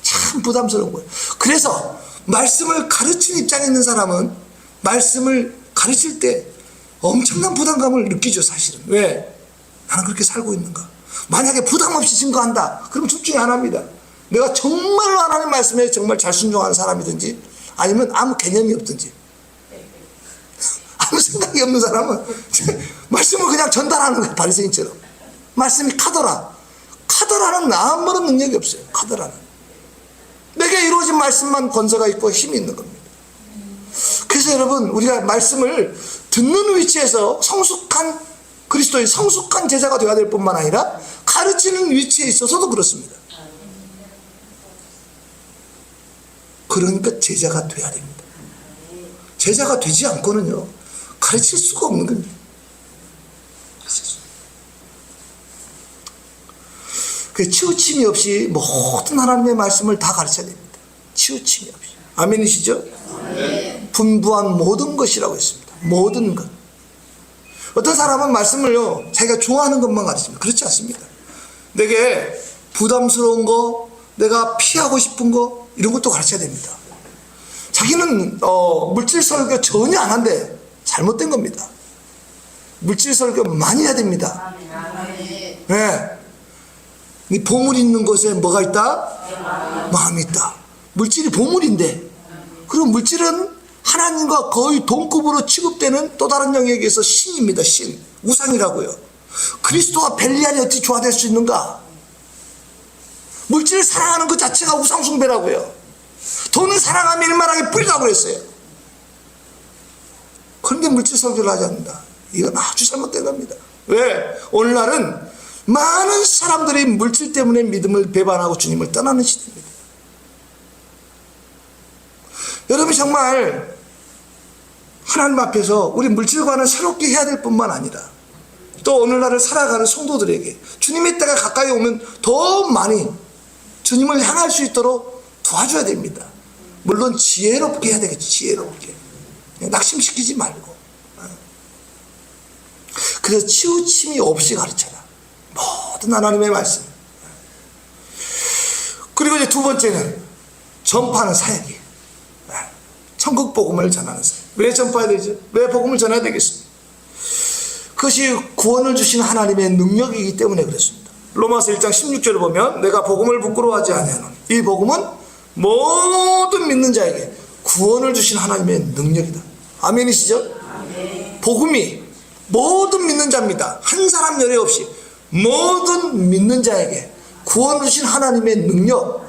참 부담스러운 거예요. 그래서 말씀을 가르치는 입장에 있는 사람은 말씀을 가르칠 때 엄청난 부담감을 느끼죠. 사실은. 왜? 나는 그렇게 살고 있는가. 만약에 부담 없이 증거한다. 그럼 집중 안 합니다. 내가 정말 하나님 말씀에 정말 잘 순종하는 사람이든지 아니면 아무 개념이 없든지 아무 생각이 없는 사람은 말씀을 그냥 전달하는 거예요. 바리새인처럼. 말씀이 카더라는 아무런 능력이 없어요. 카더라는. 내게 이루어진 말씀만 권세가 있고 힘이 있는 겁니다. 그래서 여러분 우리가 말씀을 듣는 위치에서 성숙한 그리스도의 성숙한 제자가 되어야 될 뿐만 아니라 가르치는 위치에 있어서도 그렇습니다. 그러니까 제자가 돼야 됩니다. 제자가 되지 않고는요 가르칠 수가 없는 겁니다. 그 치우침이 없이 모든 하나님의 말씀을 다 가르쳐야 됩니다. 치우침이 없이. 아멘이시죠? 분부한 모든 것이라고 했습니다. 모든 것. 어떤 사람은 말씀을요 자기가 좋아하는 것만 가르칩니다. 그렇지 않습니다. 내게 부담스러운 거, 내가 피하고 싶은 거 이런 것도 가르쳐야 됩니다. 자기는 물질 설교 전혀 안 한대. 잘못된 겁니다. 물질 설교 많이 해야 됩니다. 네. 이 보물 있는 곳에 뭐가 있다? 마음이 있다. 물질이 보물인데 그럼 물질은 하나님과 거의 동급으로 취급되는 또 다른 영역에서 신입니다. 신. 우상이라고요. 그리스도와 벨리알이 어떻게 조화될 수 있는가? 물질을 사랑하는 것 자체가 우상 숭배라고요. 돈을 사랑하면 일만하게 뿌리라고 그랬어요. 그런데 물질 설교를 하지 않는다. 이건 아주 잘못된 겁니다. 왜? 오늘날은 많은 사람들이 물질 때문에 믿음을 배반하고 주님을 떠나는 시대입니다. 여러분 정말 하나님 앞에서 우리 물질과는 새롭게 해야 될 뿐만 아니라 또 오늘날을 살아가는 성도들에게 주님의 때가 가까이 오면 더 많이 주님을 향할 수 있도록 도와줘야 됩니다. 물론 지혜롭게 해야 되겠죠. 지혜롭게. 낙심시키지 말고. 그래서 치우침이 없이 가르쳐라. 모든 하나님의 말씀. 그리고 이제 두 번째는 전파하는 사역이에요. 천국 복음을 전하는 사역. 왜 전파해야 되죠? 왜 복음을 전해야 되겠습니까? 그것이 구원을 주신 하나님의 능력이기 때문에 그렇습니다. 로마서 1장 16절을 보면 내가 복음을 부끄러워하지 아니하노니 이 복음은 모든 믿는 자에게 구원을 주신 하나님의 능력이다. 아멘이시죠? 아멘. 복음이 모든 믿는 자입니다. 한 사람 열애 없이 모든 믿는 자에게 구원을 주신 하나님의 능력,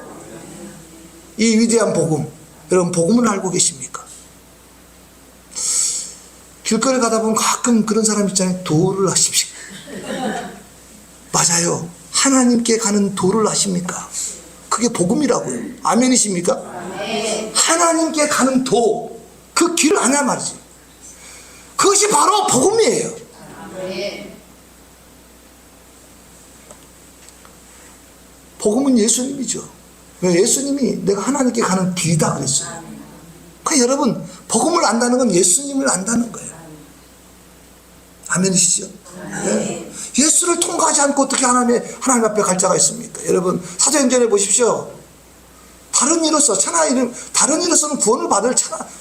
이 위대한 복음, 여러분 복음을 알고 계십니까? 길거리 가다 보면 가끔 그런 사람 있잖아요. 도를 아십니까? 맞아요. 하나님께 가는 도를 아십니까? 그게 복음이라고요. 아멘이십니까? 아멘. 하나님께 가는 도, 그 길을 아냐 말이지. 그것이 바로 복음이에요. 아멘. 복음은 예수님이죠. 예수님이 내가 하나님께 가는 길이다 그랬어요. 그러니까 여러분 복음을 안다는 건 예수님을 안다는 거예요. 아멘이시죠? 네. 예수를 통과하지 않고 어떻게 하나님 앞에 갈 자가 있습니까? 여러분 사도행전에 보십시오. 다른 이로서는 구원을 받을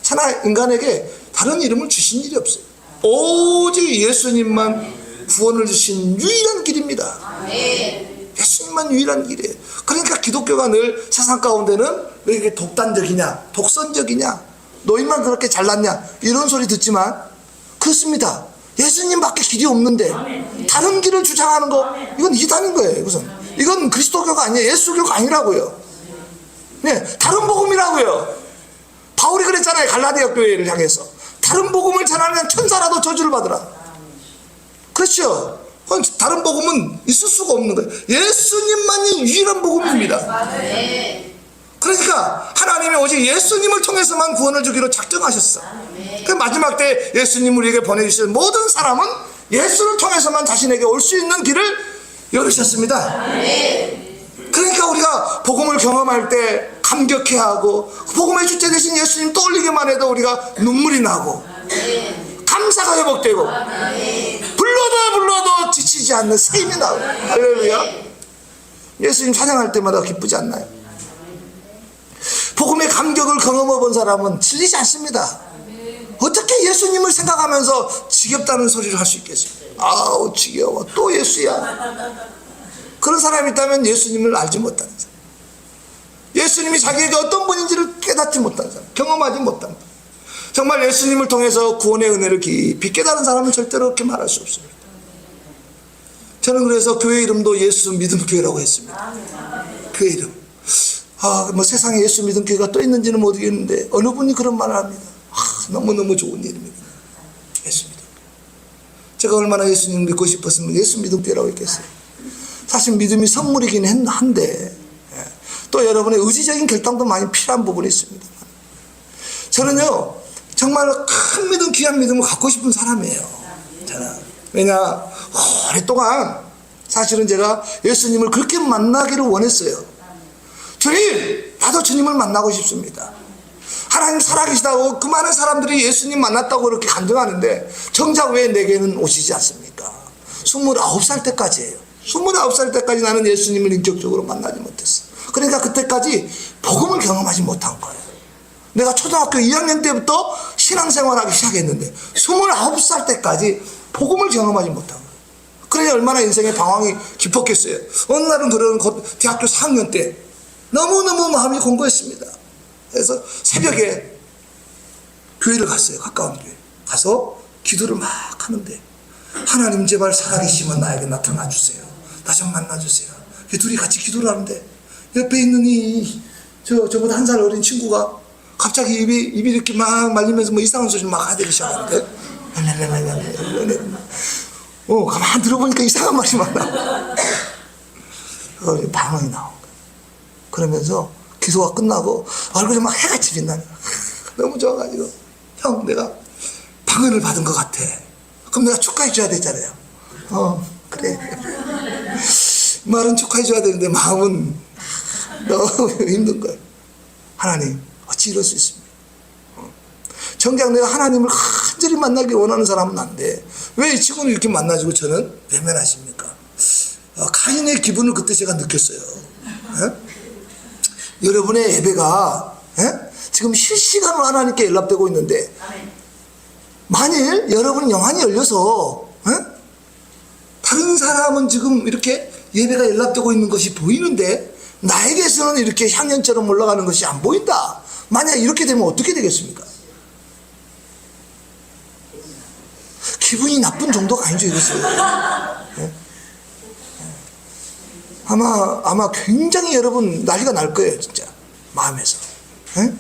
천하 인간에게 다른 이름을 주신 일이 없어요. 오직 예수님만 구원을 주신 유일한 길입니다. 예수님만 유일한 길이에요. 그러니까 기독교가 늘 세상 가운데는 왜 이렇게 독단적이냐, 독선적이냐, 너희만 그렇게 잘났냐 이런 소리 듣지만 그렇습니다. 예수님밖에 길이 없는데 다른 길을 주장하는 거 이건 이단인 거예요. 이건 그리스도교가 아니에요. 예수교가 아니라고요. 네, 다른 복음이라고요. 바울이 그랬잖아요. 갈라디아 교회를 향해서 다른 복음을 전하면 천사라도 저주를 받으라. 그렇죠. 다른 복음은 있을 수가 없는 거예요. 예수님만이 유일한 복음입니다. 그러니까 하나님이 오직 예수님을 통해서만 구원을 주기로 작정하셨어. 그 마지막 때 예수님을 우리에게 보내주신 모든 사람은 예수를 통해서만 자신에게 올 수 있는 길을 열으셨습니다. 그러니까 우리가 복음을 경험할 때 감격해하고 복음의 주체 되신 예수님 떠올리기만 해도 우리가 눈물이 나고 감사가 회복되고 불러도 지치지 않는 새 힘이 나고 할렐루야. 예수님 찬양할 때마다 기쁘지 않나요? 복음의 감격을 경험해 본 사람은 질리지 않습니다. 어떻게 예수님을 생각하면서 지겹다는 소리를 할 수 있겠습니까? 아우 지겨워 또 예수야. 그런 사람이 있다면 예수님을 알지 못하는 사람, 예수님이 자기에게 어떤 분인지를 깨닫지 못하는 사람, 경험하지 못한 사람, 정말 예수님을 통해서 구원의 은혜를 깊이 깨달은 사람은 절대로 그렇게 말할 수 없습니다. 저는 그래서 교회 이름도 예수 믿음 교회라고 했습니다. 교회 이름. 뭐 세상에 예수 믿음 교회가 또 있는지는 모르겠는데 어느 분이 그런 말을 합니다. 너무너무 좋은 이름입니다. 예수 믿음. 제가 얼마나 예수님을 믿고 싶었으면 예수 믿음 교회라고 했겠어요. 사실 믿음이 선물이긴 한데 또 여러분의 의지적인 결단도 많이 필요한 부분이 있습니다. 저는요 정말 큰 믿음, 귀한 믿음을 갖고 싶은 사람이에요. 저는. 왜냐 오랫동안 사실은 제가 예수님을 그렇게 만나기를 원했어요. 주님, 나도 주님을 만나고 싶습니다. 하나님 살아계시다고 그 많은 사람들이 예수님 만났다고 그렇게 간증하는데 정작 왜 내게는 오시지 않습니까? 29살 때까지예요. 29살 때까지 나는 예수님을 인격적으로 만나지 못했어. 그러니까 그때까지 복음을 경험하지 못한 거예요. 내가 초등학교 2학년 때부터 신앙생활하기 시작했는데 29살 때까지 복음을 경험하지 못한 거예요. 그러니 얼마나 인생의 방황이 깊었겠어요. 어느 날은 그런 대학교 4학년 때 너무너무 마음이 공고했습니다. 그래서 새벽에 교회를 갔어요. 가까운 교회 가서 기도를 막 하는데 하나님 제발 살아계시면 나에게 나타나 주세요. 나 좀 만나 주세요. 둘이 같이 기도를 하는데 옆에 있는 저보다 한 살 어린 친구가 갑자기 입이 이렇게 막 말리면서 뭐 이상한 소리 막 하기 시작하는데 가만 들어보니까 이상한 말이 막 나와. 방언이 나온 거야. 그러면서 기도가 끝나고 얼굴이 막 해같이 빛나는 거야. 너무 좋아가지고 형 내가 방언을 받은 것 같아. 그럼 내가 축하해 줘야 되잖아요. 그래. 말은 축하해 줘야 되는데 마음은 너무 힘든 거예요. 하나님 어찌 이럴 수 있습니까? 정작 내가 하나님을 간절히 만나기 원하는 사람은 안 돼. 왜 이 친구는 이렇게 만나주고 저는 외면하십니까? 가인의 기분을 그때 제가 느꼈어요. 여러분의 예배가 지금 실시간으로 하나님께 연락되고 있는데 만일 여러분이 영안이 열려서 사람은 지금 이렇게 예배가 연락되고 있는 것이 보이는데 나에게서는 이렇게 향연처럼 올라가는 것이 안 보인다. 만약 이렇게 되면 어떻게 되겠습니까? 기분이 나쁜 정도가 아니죠, 이것은. 네? 아마 굉장히 여러분 난리가 날 거예요, 진짜. 마음에서. 네?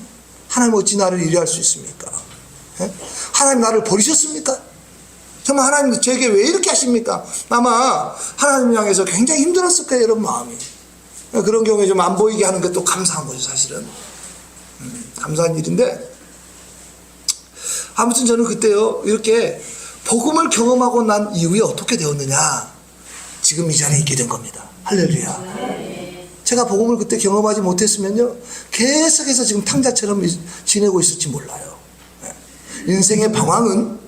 하나님 어찌 나를 이래 할 수 있습니까? 네? 하나님 나를 버리셨습니까? 정말 하나님 저에게 왜 이렇게 하십니까? 아마 하나님 향해서 굉장히 힘들었을 거예요, 여러분 마음이. 그런 경우에 좀 안 보이게 하는 것도 감사한 거죠, 사실은. 감사한 일인데, 아무튼 저는 그때요, 이렇게 복음을 경험하고 난 이후에 어떻게 되었느냐, 지금 이 자리에 있게 된 겁니다. 할렐루야. 제가 복음을 그때 경험하지 못했으면요, 계속해서 지금 탕자처럼 지내고 있을지 몰라요. 인생의 방황은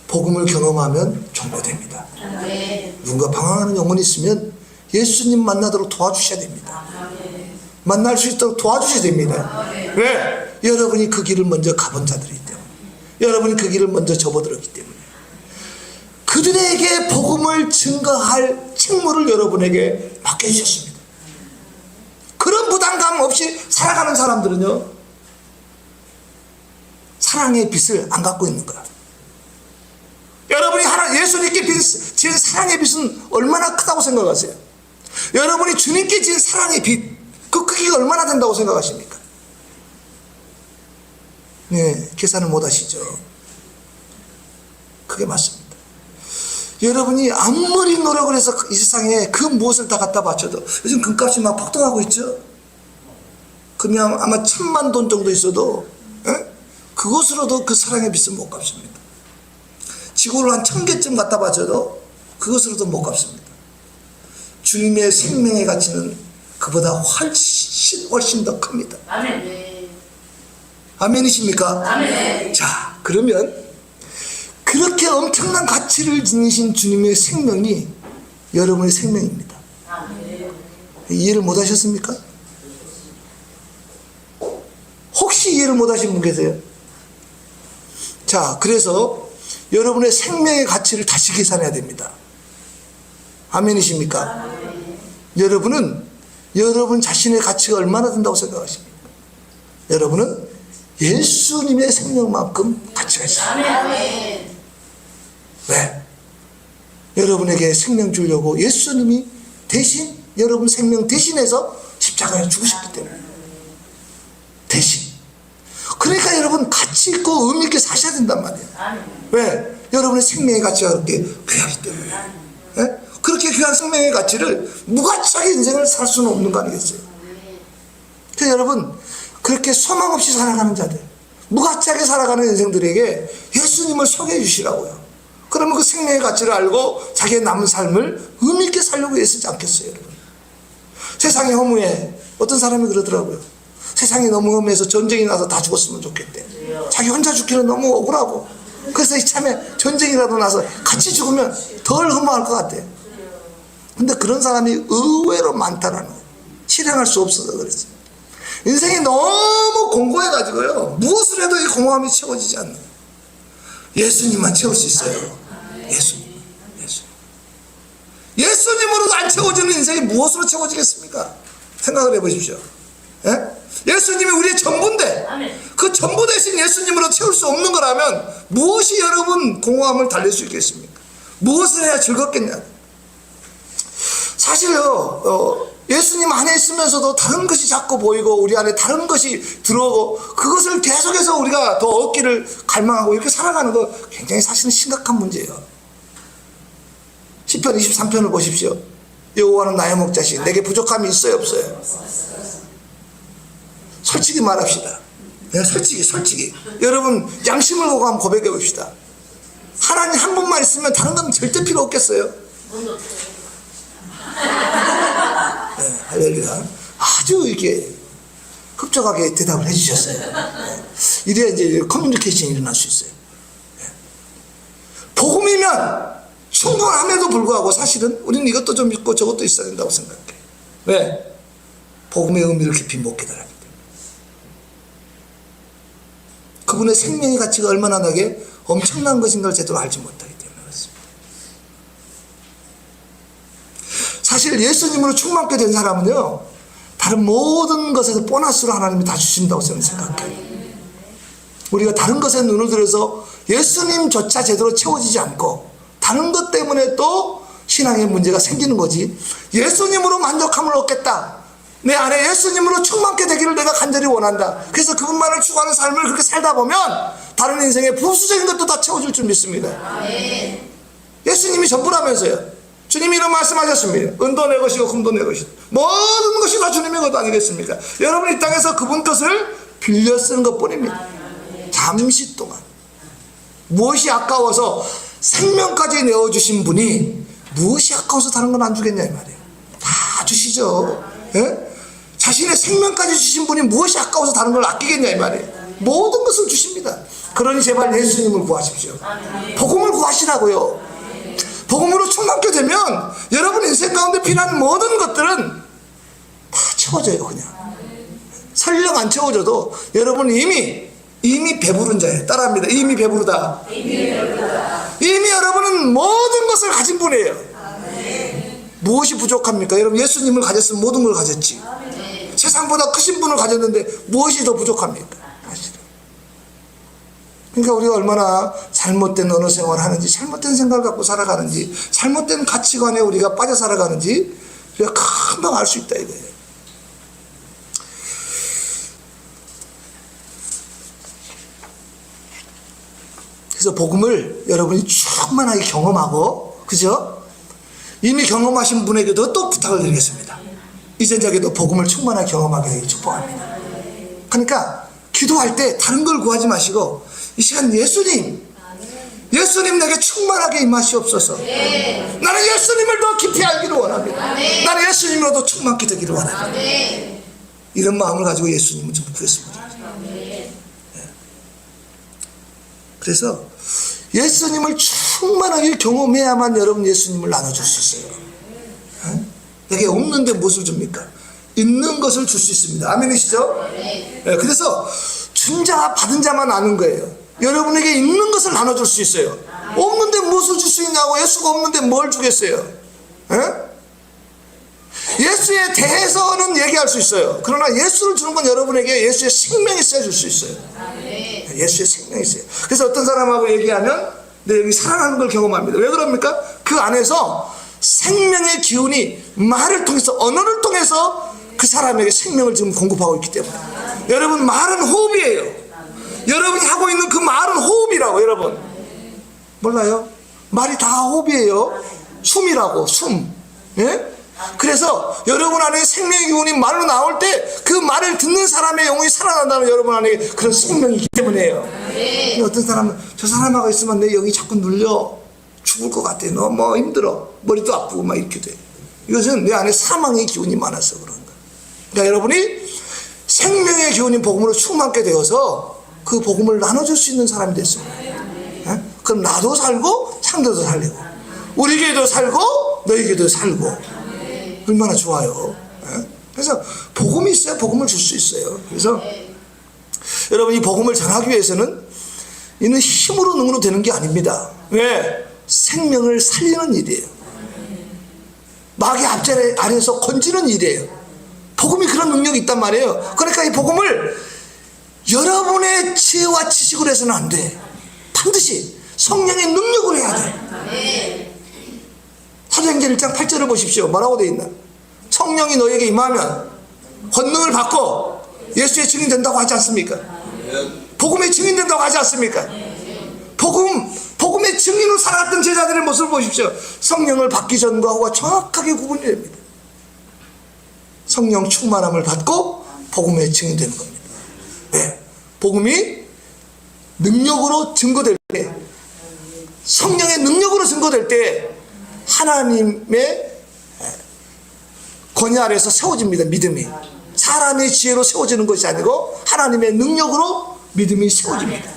복음을 경험하면 종료됩니다. 누군가 방황하는 영혼이 있으면 예수님 만나도록 도와주셔야 됩니다. 만날 수 있도록 도와주셔야 됩니다. 왜? 여러분이 그 길을 먼저 가본 자들이기 때문에, 여러분이 그 길을 먼저 접어들었기 때문에, 그들에게 복음을 증거할 책무를 여러분에게 맡겨주셨습니다. 그런 부담감 없이 살아가는 사람들은요, 사랑의 빛을 안 갖고 있는 거야. 여러분이 예수님께 지은 사랑의 빛은 얼마나 크다고 생각하세요? 여러분이 주님께 지은 사랑의 빛, 그 크기가 얼마나 된다고 생각하십니까? 네, 계산을 못 하시죠. 그게 맞습니다. 여러분이 아무리 노력을 해서 이 세상에 그 무엇을 다 갖다 바쳐도, 요즘 금값이 막 폭등하고 있죠. 그러면 아마 1000만 돈 정도 있어도 그것으로도 그 사랑의 빛은 못 갚습니다. 지구를 한 1000개쯤 갖다 바쳐도 그것으로도 못 갚습니다. 주님의 생명의 가치는 그보다 훨씬 더 큽니다. 아멘. 아멘이십니까? 아멘. 자, 그러면 그렇게 엄청난 가치를 지니신 주님의 생명이 여러분의 생명입니다. 아멘. 이해를 못 하셨습니까? 혹시 이해를 못 하신 분 계세요? 자, 그래서 여러분의 생명의 가치를 다시 계산해야 됩니다. 아멘이십니까? 아멘. 여러분은 여러분 자신의 가치가 얼마나 된다고 생각하십니까? 여러분은 예수님의 생명만큼 가치가 있습니다. 아멘. 왜? 여러분에게 생명 주려고 예수님이 대신, 여러분 생명 대신해서 십자가에 죽으셨기 때문에. 대신. 그러니까 여러분 가치 있고 의미 있게 사셔야 된단 말이에요. 아멘. 왜? 여러분의 생명의 가치가 그렇게 귀하기 때문에. 예? 그렇게 귀한 생명의 가치를 무가치하게 인생을 살 수는 없는 거 아니겠어요? 그래서 여러분, 그렇게 소망 없이 살아가는 자들, 무가치하게 살아가는 인생들에게 예수님을 소개해 주시라고요. 그러면 그 생명의 가치를 알고 자기의 남은 삶을 의미 있게 살려고 애쓰지 않겠어요, 여러분? 세상의 허무에 어떤 사람이 그러더라고요. 세상이 너무 험해서 전쟁이 나서 다 죽었으면 좋겠대. 자기 혼자 죽기는 너무 억울하고, 그래서 이참에 전쟁이라도 나서 같이 죽으면 덜 허무할 것 같대. 근데 그런 사람이 의외로 많다라는 거예요. 실행할 수 없어서 그랬어요. 인생이 너무 공고해가지고요, 무엇을 해도 이 공허함이 채워지지 않는, 예수님만 채울 수 있어요. 예수님으로도 안 채워지는 인생이 무엇으로 채워지겠습니까? 생각을 해보십시오. 예? 예수님이 우리의 전부인데, 그 전부 대신 예수님으로 채울 수 없는 거라면 무엇이 여러분 공허함을 달랠 수 있겠습니까? 무엇을 해야 즐겁겠냐? 사실요, 예수님 안에 있으면서도 다른 것이 자꾸 보이고 우리 안에 다른 것이 들어오고, 그것을 계속해서 우리가 더 얻기를 갈망하고 이렇게 살아가는 거 굉장히 사실은 심각한 문제예요. 시편 23편을 보십시오. 여호와는 나의 목자시, 내게 부족함이 있어요, 없어요? 솔직히 말합시다. 솔직히 여러분 양심을 보고 한번 고백해 봅시다. 하나님 한 분만 있으면 다른 건 절대 필요 없겠어요? 네, 할렐루야. 아주 이렇게 흡족하게 대답을 해주셨어요. 네. 이래야 이제 커뮤니케이션이 일어날 수 있어요. 네. 복음이면 충분함에도 불구하고 사실은 우리는 이것도 좀 있고 저것도 있어야 된다고 생각해. 왜? 복음의 의미를 깊이 못 깨달았기 때문에. 그분의 생명의 가치가 얼마나 나게 엄청난 것인 걸 제대로 알지 못하기 때문에 그렇습니다. 사실 예수님으로 충만케 된 사람은요, 다른 모든 것에서 보너스로 하나님이 다 주신다고 저는 생각해요. 우리가 다른 것에 눈을 들여서 예수님조차 제대로 채워지지 않고 다른 것 때문에 또 신앙의 문제가 생기는 거지, 예수님으로 만족함을 얻겠다, 내 안에 예수님으로 충만케 되기를 내가 간절히 원한다, 그래서 그분만을 추구하는 삶을 그렇게 살다 보면 다른 인생의 부수적인 것도 다 채워줄 줄 믿습니다. 예수님이 전부라면서요. 주님이 이런 말씀하셨습니다. 은도 내 것이고 금도 내 것이다. 모든 것이 다 주님의 것 아니겠습니까? 여러분 이 땅에서 그분 것을 빌려 쓰는 것뿐입니다. 잠시 동안. 무엇이 아까워서 생명까지 내어주신 분이 무엇이 아까워서 다른 건 안 주겠냐 이 말이에요. 다 주시죠. 예? 자신의 생명까지 주신 분이 무엇이 아까워서 다른 걸 아끼겠냐 이 말이에요. 모든 것을 주십니다. 그러니 제발 예수님을 구하십시오. 복음을 구하시라고요. 복음으로 충만케 되면 여러분 인생 가운데 필요한 모든 것들은 다 채워져요. 그냥 설령 안 채워져도 여러분 이미 배부른 자예요. 따라합니다. 이미 배부르다. 이미 여러분은 모든 것을 가진 분이에요. 무엇이 부족합니까? 여러분 예수님을 가졌으면 모든 걸 가졌지. 세상보다 크신 분을 가졌는데 무엇이 더 부족합니까? 그러니까 우리가 얼마나 잘못된 언어 생활을 하는지, 잘못된 생각을 갖고 살아가는지, 잘못된 가치관에 우리가 빠져 살아가는지 우리가 금방 알 수 있다 이거예요. 그래서 복음을 여러분이 충만하게 경험하고, 그죠? 이미 경험하신 분에게도 또 부탁을 드리겠습니다. 이전자에게도 복음을 충만하게 경험하게 되길 축복합니다. 그러니까 기도할 때 다른 걸 구하지 마시고 이 시간 예수님 내게 충만하게 임하시옵소서. 나는 예수님을 더 깊이 알기를 원합니다. 나는 예수님으로도 충만케 되기를 원합니다. 이런 마음을 가지고 예수님을 좀 구했으면 좋겠습니다. 그래서 예수님을 충만하게 경험해야만 여러분 예수님을 나눠줄 수 있어요. 내게 없는데 무엇을 줍니까? 있는 것을 줄 수 있습니다. 아멘이시죠? 그래서 준 자와 받은 자만 아는 거예요. 여러분에게 있는 것을 나눠줄 수 있어요. 없는데 무엇을 줄 수 있냐고. 예수가 없는데 뭘 주겠어요? 예수에 대해서는 얘기할 수 있어요. 그러나 예수를 주는 건 여러분에게 예수의 생명이 있어야 줄 수 있어요. 예수의 생명이 있어요. 그래서 어떤 사람하고 얘기하면 내 여기 살아나는 걸 경험합니다. 왜 그럽니까? 그 안에서 생명의 기운이 말을 통해서, 언어를 통해서 그 사람에게 생명을 지금 공급하고 있기 때문에. 여러분 말은 호흡이에요. 여러분이 하고 있는 그 말은 호흡이라고. 여러분 몰라요? 말이 다 호흡이에요. 숨이라고. 숨. 예? 그래서 여러분 안에 생명의 기운이 말로 나올 때 그 말을 듣는 사람의 영혼이 살아난다는 여러분 안에 그런 생명이 있기 때문에요. 어떤 사람은 저 사람하고 있으면 내 영이 자꾸 눌려 죽을 것 같아. 너무 힘들어. 머리도 아프고 막 이렇게 돼. 이것은 내 안에 사망의 기운이 많아서 그런 거예요. 그러니까 여러분이 생명의 기운인 복음으로 충만케 되어서 그 복음을 나눠줄 수 있는 사람이 됐습니다. 그럼 나도 살고 상대도 살리고 우리 교회도 살고 너희 교회도 살고 얼마나 좋아요. 그래서 복음이 있어야 복음을 줄 수 있어요. 그래서 여러분 이 복음을 전하기 위해서는 이는 힘으로 능으로 되는 게 아닙니다. 왜? 생명을 살리는 일이에요. 마귀 앞자리 아래에서 건지는 일이에요. 복음이 그런 능력이 있단 말이에요. 그러니까 이 복음을 여러분의 지혜와 지식으로 해서는 안 돼. 반드시 성령의 능력으로 해야 돼. 사도행전 1장 8절을 보십시오. 뭐라고 되어 있나? 성령이 너에게 임하면 권능을 받고 예수의 증인 된다고 하지 않습니까? 복음의 증인 된다고 하지 않습니까? 복음의 증인으로 살았던 제자들의 모습을 보십시오. 성령을 받기 전과 후가 정확하게 구분이 됩니다. 성령 충만함을 받고 복음의 증인 되는 겁니다. 왜? 복음이 능력으로 증거될 때, 성령의 능력으로 증거될 때 하나님의 권위 아래에서 세워집니다. 믿음이 사람의 지혜로 세워지는 것이 아니고 하나님의 능력으로 믿음이 세워집니다.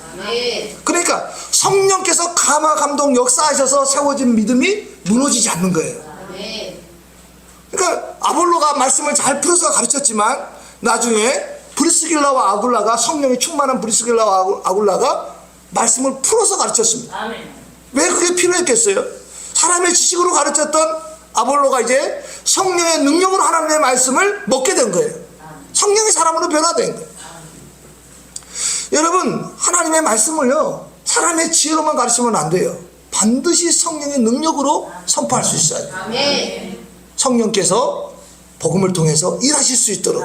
그러니까 성령께서 감화 감동 역사하셔서 세워진 믿음이 무너지지 않는 거예요. 그러니까 아볼로가 말씀을 잘 풀어서 가르쳤지만 나중에 브리스길라와 아굴라가, 성령이 충만한 브리스길라와 아굴라가 말씀을 풀어서 가르쳤습니다. 왜 그게 필요했겠어요? 사람의 지식으로 가르쳤던 아볼로가 이제 성령의 능력으로 하나님의 말씀을 먹게 된 거예요. 성령의 사람으로 변화된 거예요. 여러분, 하나님의 말씀을요, 사람의 지혜로만 가르치면 안 돼요. 반드시 성령의 능력으로 선포할 수 있어야 돼요. 성령께서 복음을 통해서 일하실 수 있도록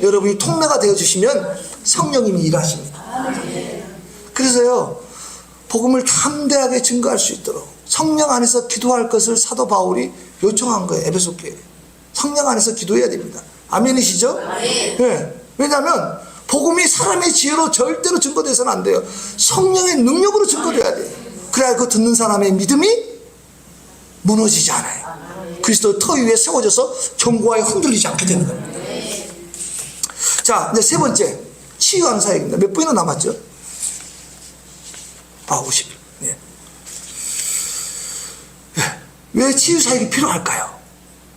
여러분이 통로가 되어주시면 성령님이 일하십니다. 그래서요, 복음을 담대하게 증거할 수 있도록 성령 안에서 기도할 것을 사도 바울이 요청한 거예요. 에베소 교회에. 성령 안에서 기도해야 됩니다. 아멘이시죠? 네. 왜냐하면 복음이 사람의 지혜로 절대로 증거돼서는 안 돼요. 성령의 능력으로 증거돼야 돼요. 그래야 그 듣는 사람의 믿음이 무너지지 않아요. 그리스도 터 위에 세워져서 견고하게 흔들리지 않게 되는 겁니다. 자, 이제 세 번째, 치유하는 사역입니다. 몇 분이나 남았죠? 50일. 예. 왜 치유 사역이 필요할까요?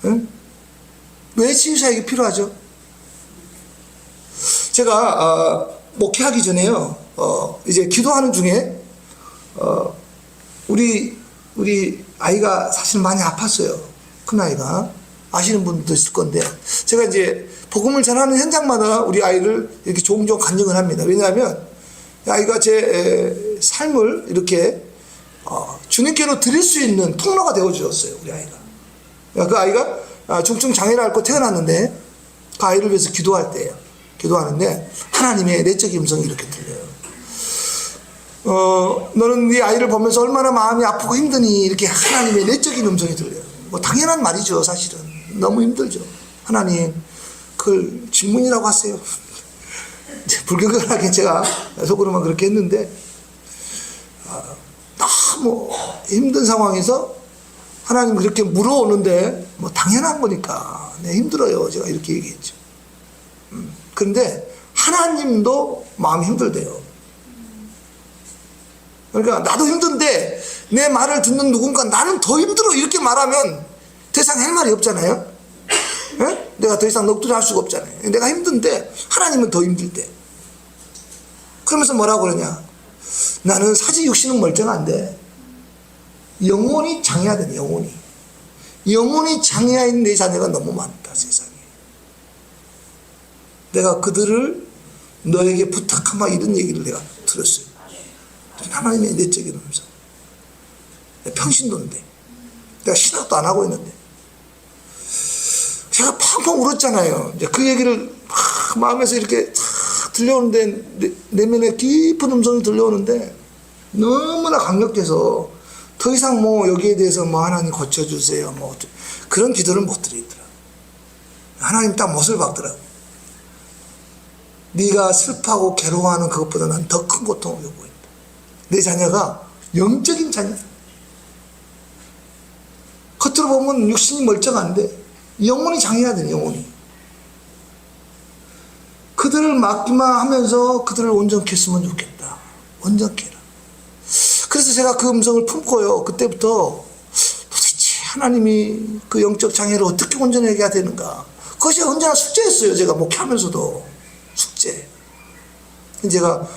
응? 왜 치유 사역이 필요하죠? 제가 목회하기 전에요, 이제 기도하는 중에 우리 아이가 사실 많이 아팠어요. 큰 아이가. 아시는 분도 있을 건데, 제가 이제 복음을 전하는 현장마다 우리 아이를 이렇게 종종 간증을 합니다. 왜냐하면 아이가 제 삶을 이렇게 주님께로 드릴 수 있는 통로가 되어 주었어요. 우리 아이가. 그 아이가 중증 장애를 앓고 태어났는데, 그 아이를 위해서 기도할 때예요. 기도하는데 하나님의 내적 음성이 이렇게 들려요. 너는 네 아이를 보면서 얼마나 마음이 아프고 힘드니, 이렇게 하나님의 내적인 음성이 들려요. 뭐 당연한 말이죠. 사실은 너무 힘들죠. 하나님, 그걸 질문이라고 하세요. 불경건하게 제가 속으로만 그렇게 했는데, 너무 힘든 상황에서 하나님 그렇게 물어오는데 뭐 당연한 거니까 네, 힘들어요. 제가 이렇게 얘기했죠. 그런데 하나님도 마음이 힘들대요. 그러니까 나도 힘든데 내 말을 듣는 누군가 나는 더 힘들어, 이렇게 말하면 더 이상 할 말이 없잖아요. 에? 내가 더 이상 넋두리 할 수가 없잖아요. 내가 힘든데 하나님은 더 힘들대. 그러면서 뭐라고 그러냐, 나는 사지 육신은 멀쩡한데 영혼이 장애하다니. 영혼이 장애인 내 자녀가 너무 많다, 세상에. 내가 그들을 너에게 부탁하마, 이런 얘기를 내가 들었어요. 하나님의 내적인 음성. 평신도인데, 내가 신학도 안 하고 있는데, 제가 펑펑 울었잖아요. 이제 그 얘기를 막 마음에서 이렇게 들려오는데, 내면에 깊은 음성이 들려오는데 너무나 강력해서 더 이상 뭐 여기에 대해서 뭐 하나님 고쳐주세요, 뭐 그런 기도를 못 드리더라. 하나님 딱 못을 박더라고. 네가 슬퍼하고 괴로워하는 그것보다 난 더 큰 고통을 겪고 있다. 내 자녀가 영적인 자녀. 겉으로 보면 육신이 멀쩡한데 영혼이 장애하더니, 영혼이. 그들을 맡기만 하면서 그들을 온전케 했으면 좋겠다. 온전케 해라. 그래서 제가 그 음성을 품고요, 그때부터 도대체 하나님이 그 영적 장애를 어떻게 온전하게 해야 되는가. 그것이 언제나 숙제였어요. 제가 목회하면서도 숙제. 제가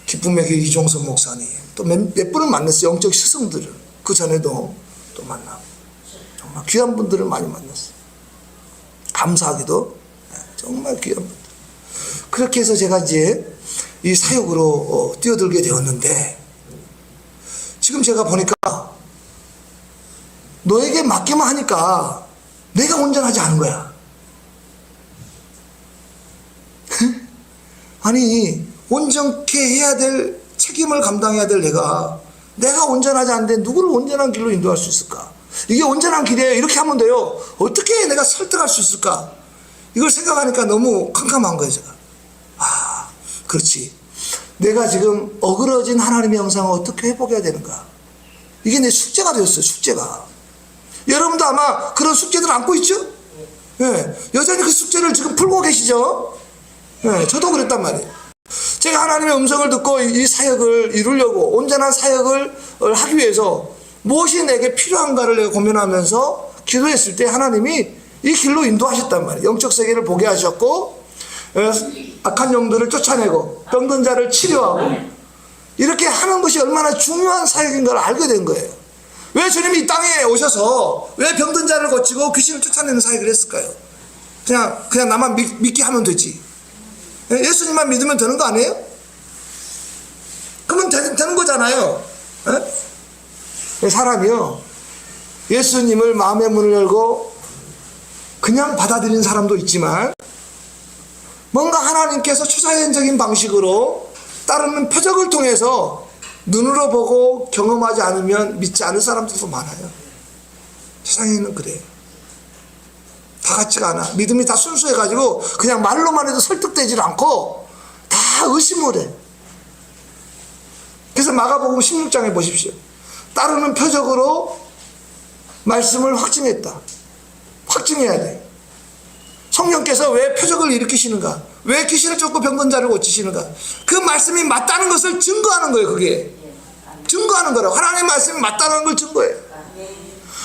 기쁨의 교회 이종선 목사님, 또 몇 분을 만났어요. 영적 스승들을. 그 전에도 또 만나고. 정말 귀한 분들을 많이 만났어요. 감사하게도 정말 귀한 분들. 그렇게 해서 제가 이제 이 사역으로 뛰어들게 되었는데, 지금 제가 보니까 너에게 맡기만 하니까 내가 온전하지 않은 거야. 아니, 온전케 해야 될 책임을 감당해야 될 내가 온전하지 않은데 누구를 온전한 길로 인도할 수 있을까? 이게 온전한 길이에요, 이렇게 하면 돼요. 어떻게 내가 설득할 수 있을까? 이걸 생각하니까 너무 캄캄한 거예요, 제가. 그렇지. 내가 지금 어그러진 하나님의 형상을 어떻게 회복해야 되는가? 이게 내 숙제가 되었어요, 숙제가. 여러분도 아마 그런 숙제들 안고 있죠? 예, 여전히 그 숙제를 지금 풀고 계시죠? 예, 저도 그랬단 말이에요. 제가 하나님의 음성을 듣고 이 사역을 이루려고, 온전한 사역을 하기 위해서 무엇이 내게 필요한가를 내가 고민하면서 기도했을 때 하나님이 이 길로 인도하셨단 말이에요. 영적 세계를 보게 하셨고, 악한 영들을 쫓아내고 병든 자를 치료하고, 이렇게 하는 것이 얼마나 중요한 사역인 걸 알게 된 거예요. 왜 주님이 이 땅에 오셔서 왜 병든 자를 고치고 귀신을 쫓아내는 사역을 했을까요? 그냥 나만 믿게 하면 되지. 예수님만 믿으면 되는 거 아니에요? 그러면 되는 거잖아요. 사람이요, 예수님을 마음의 문을 열고 그냥 받아들이는 사람도 있지만, 뭔가 하나님께서 초자연적인 방식으로 따르는 표적을 통해서 눈으로 보고 경험하지 않으면 믿지 않을 사람들도 많아요. 세상에는 그래요. 다 같지가 않아. 믿음이 다 순수해가지고 그냥 말로만 해도 설득되질 않고 다 의심을 해. 그래서 마가복음 16장에 보십시오. 따르는 표적으로 말씀을 확증했다. 확증해야 돼. 성령께서 왜 표적을 일으키시는가? 왜 귀신을 쫓고 병든 자를 고치시는가? 그 말씀이 맞다는 것을 증거하는 거예요. 그게 증거하는 거라고. 하나님의 말씀이 맞다는 걸 증거해요.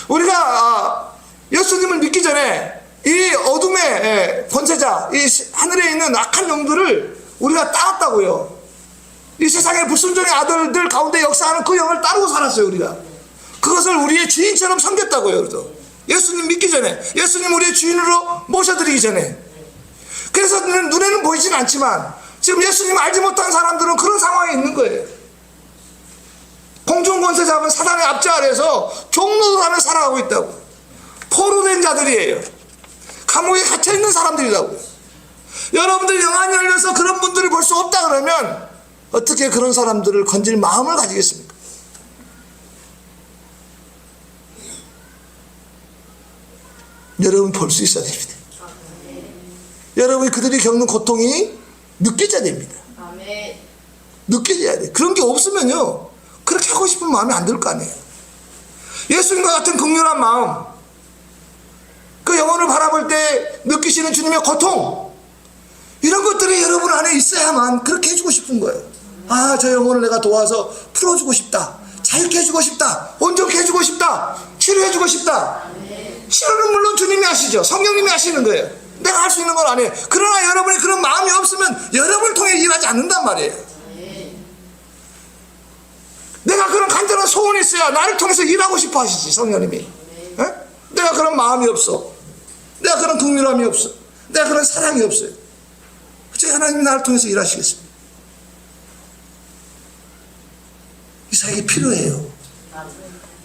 우리가 예수님을 믿기 전에 이 어둠의 권세자, 이 하늘에 있는 악한 영들을 우리가 따랐다고요. 이 세상의 불순종의 아들들 가운데 역사하는 그 영을 따르고 살았어요. 우리가 그것을 우리의 주인처럼 섬겼다고요. 그래도 예수님 믿기 전에, 예수님 우리의 주인으로 모셔드리기 전에. 그래서 눈에는 보이진 않지만 지금 예수님 알지 못한 사람들은 그런 상황에 있는 거예요. 공중 권세 잡은 사단의 압제 아래에서 종노릇하며 살아가고 있다고. 포로된 자들이에요. 감옥에 갇혀있는 사람들이라고요. 여러분들 영안이 열려서 그런 분들을 볼 수 없다 그러면 어떻게 그런 사람들을 건질 마음을 가지겠습니까? 여러분 볼 수 있어야 됩니다. 여러분이 그들이 겪는 고통이 느껴져야 됩니다. 느껴져야 돼. 그런 게 없으면요, 그렇게 하고 싶은 마음이 안 들 거 아니에요. 예수님과 같은 극렬한 마음, 그 영혼을 바라볼 때 느끼시는 주님의 고통, 이런 것들이 여러분 안에 있어야만 그렇게 해주고 싶은 거예요. 아, 저 영혼을 내가 도와서 풀어주고 싶다, 자유케 해주고 싶다, 온전케 해주고 싶다, 치료해주고 싶다. 치료는 물론 주님이 하시죠. 성령님이 하시는 거예요. 내가 할 수 있는 건 아니에요. 그러나 여러분이 그런 마음이 없으면 여러분을 통해 일하지 않는단 말이에요. 내가 그런 간절한 소원이 있어야 나를 통해서 일하고 싶어 하시지, 성령님이. 내가 그런 마음이 없어, 내가 그런 긍휼함이 없어, 내가 그런 사랑이 없어요. 어떻게 하나님이 나를 통해서 일하시겠습니까? 이 사역이 필요해요.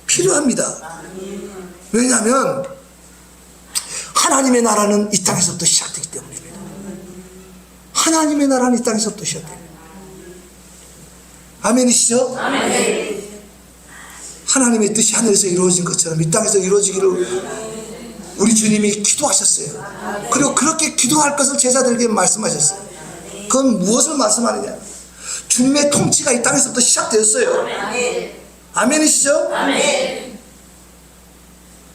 필요합니다. 왜냐하면 하나님의 나라는 이 땅에서부터 시작되기 때문입니다. 하나님의 나라는 이 땅에서부터 시작됩니다. 아멘이시죠? 아멘. 하나님의 뜻이 하늘에서 이루어진 것처럼 이 땅에서 이루어지기를 우리 주님이 기도하셨어요. 그리고 그렇게 기도할 것을 제자들에게 말씀하셨어요. 그건 무엇을 말씀하느냐? 주님의 통치가 이 땅에서부터 시작되었어요. 아멘이시죠? 아멘.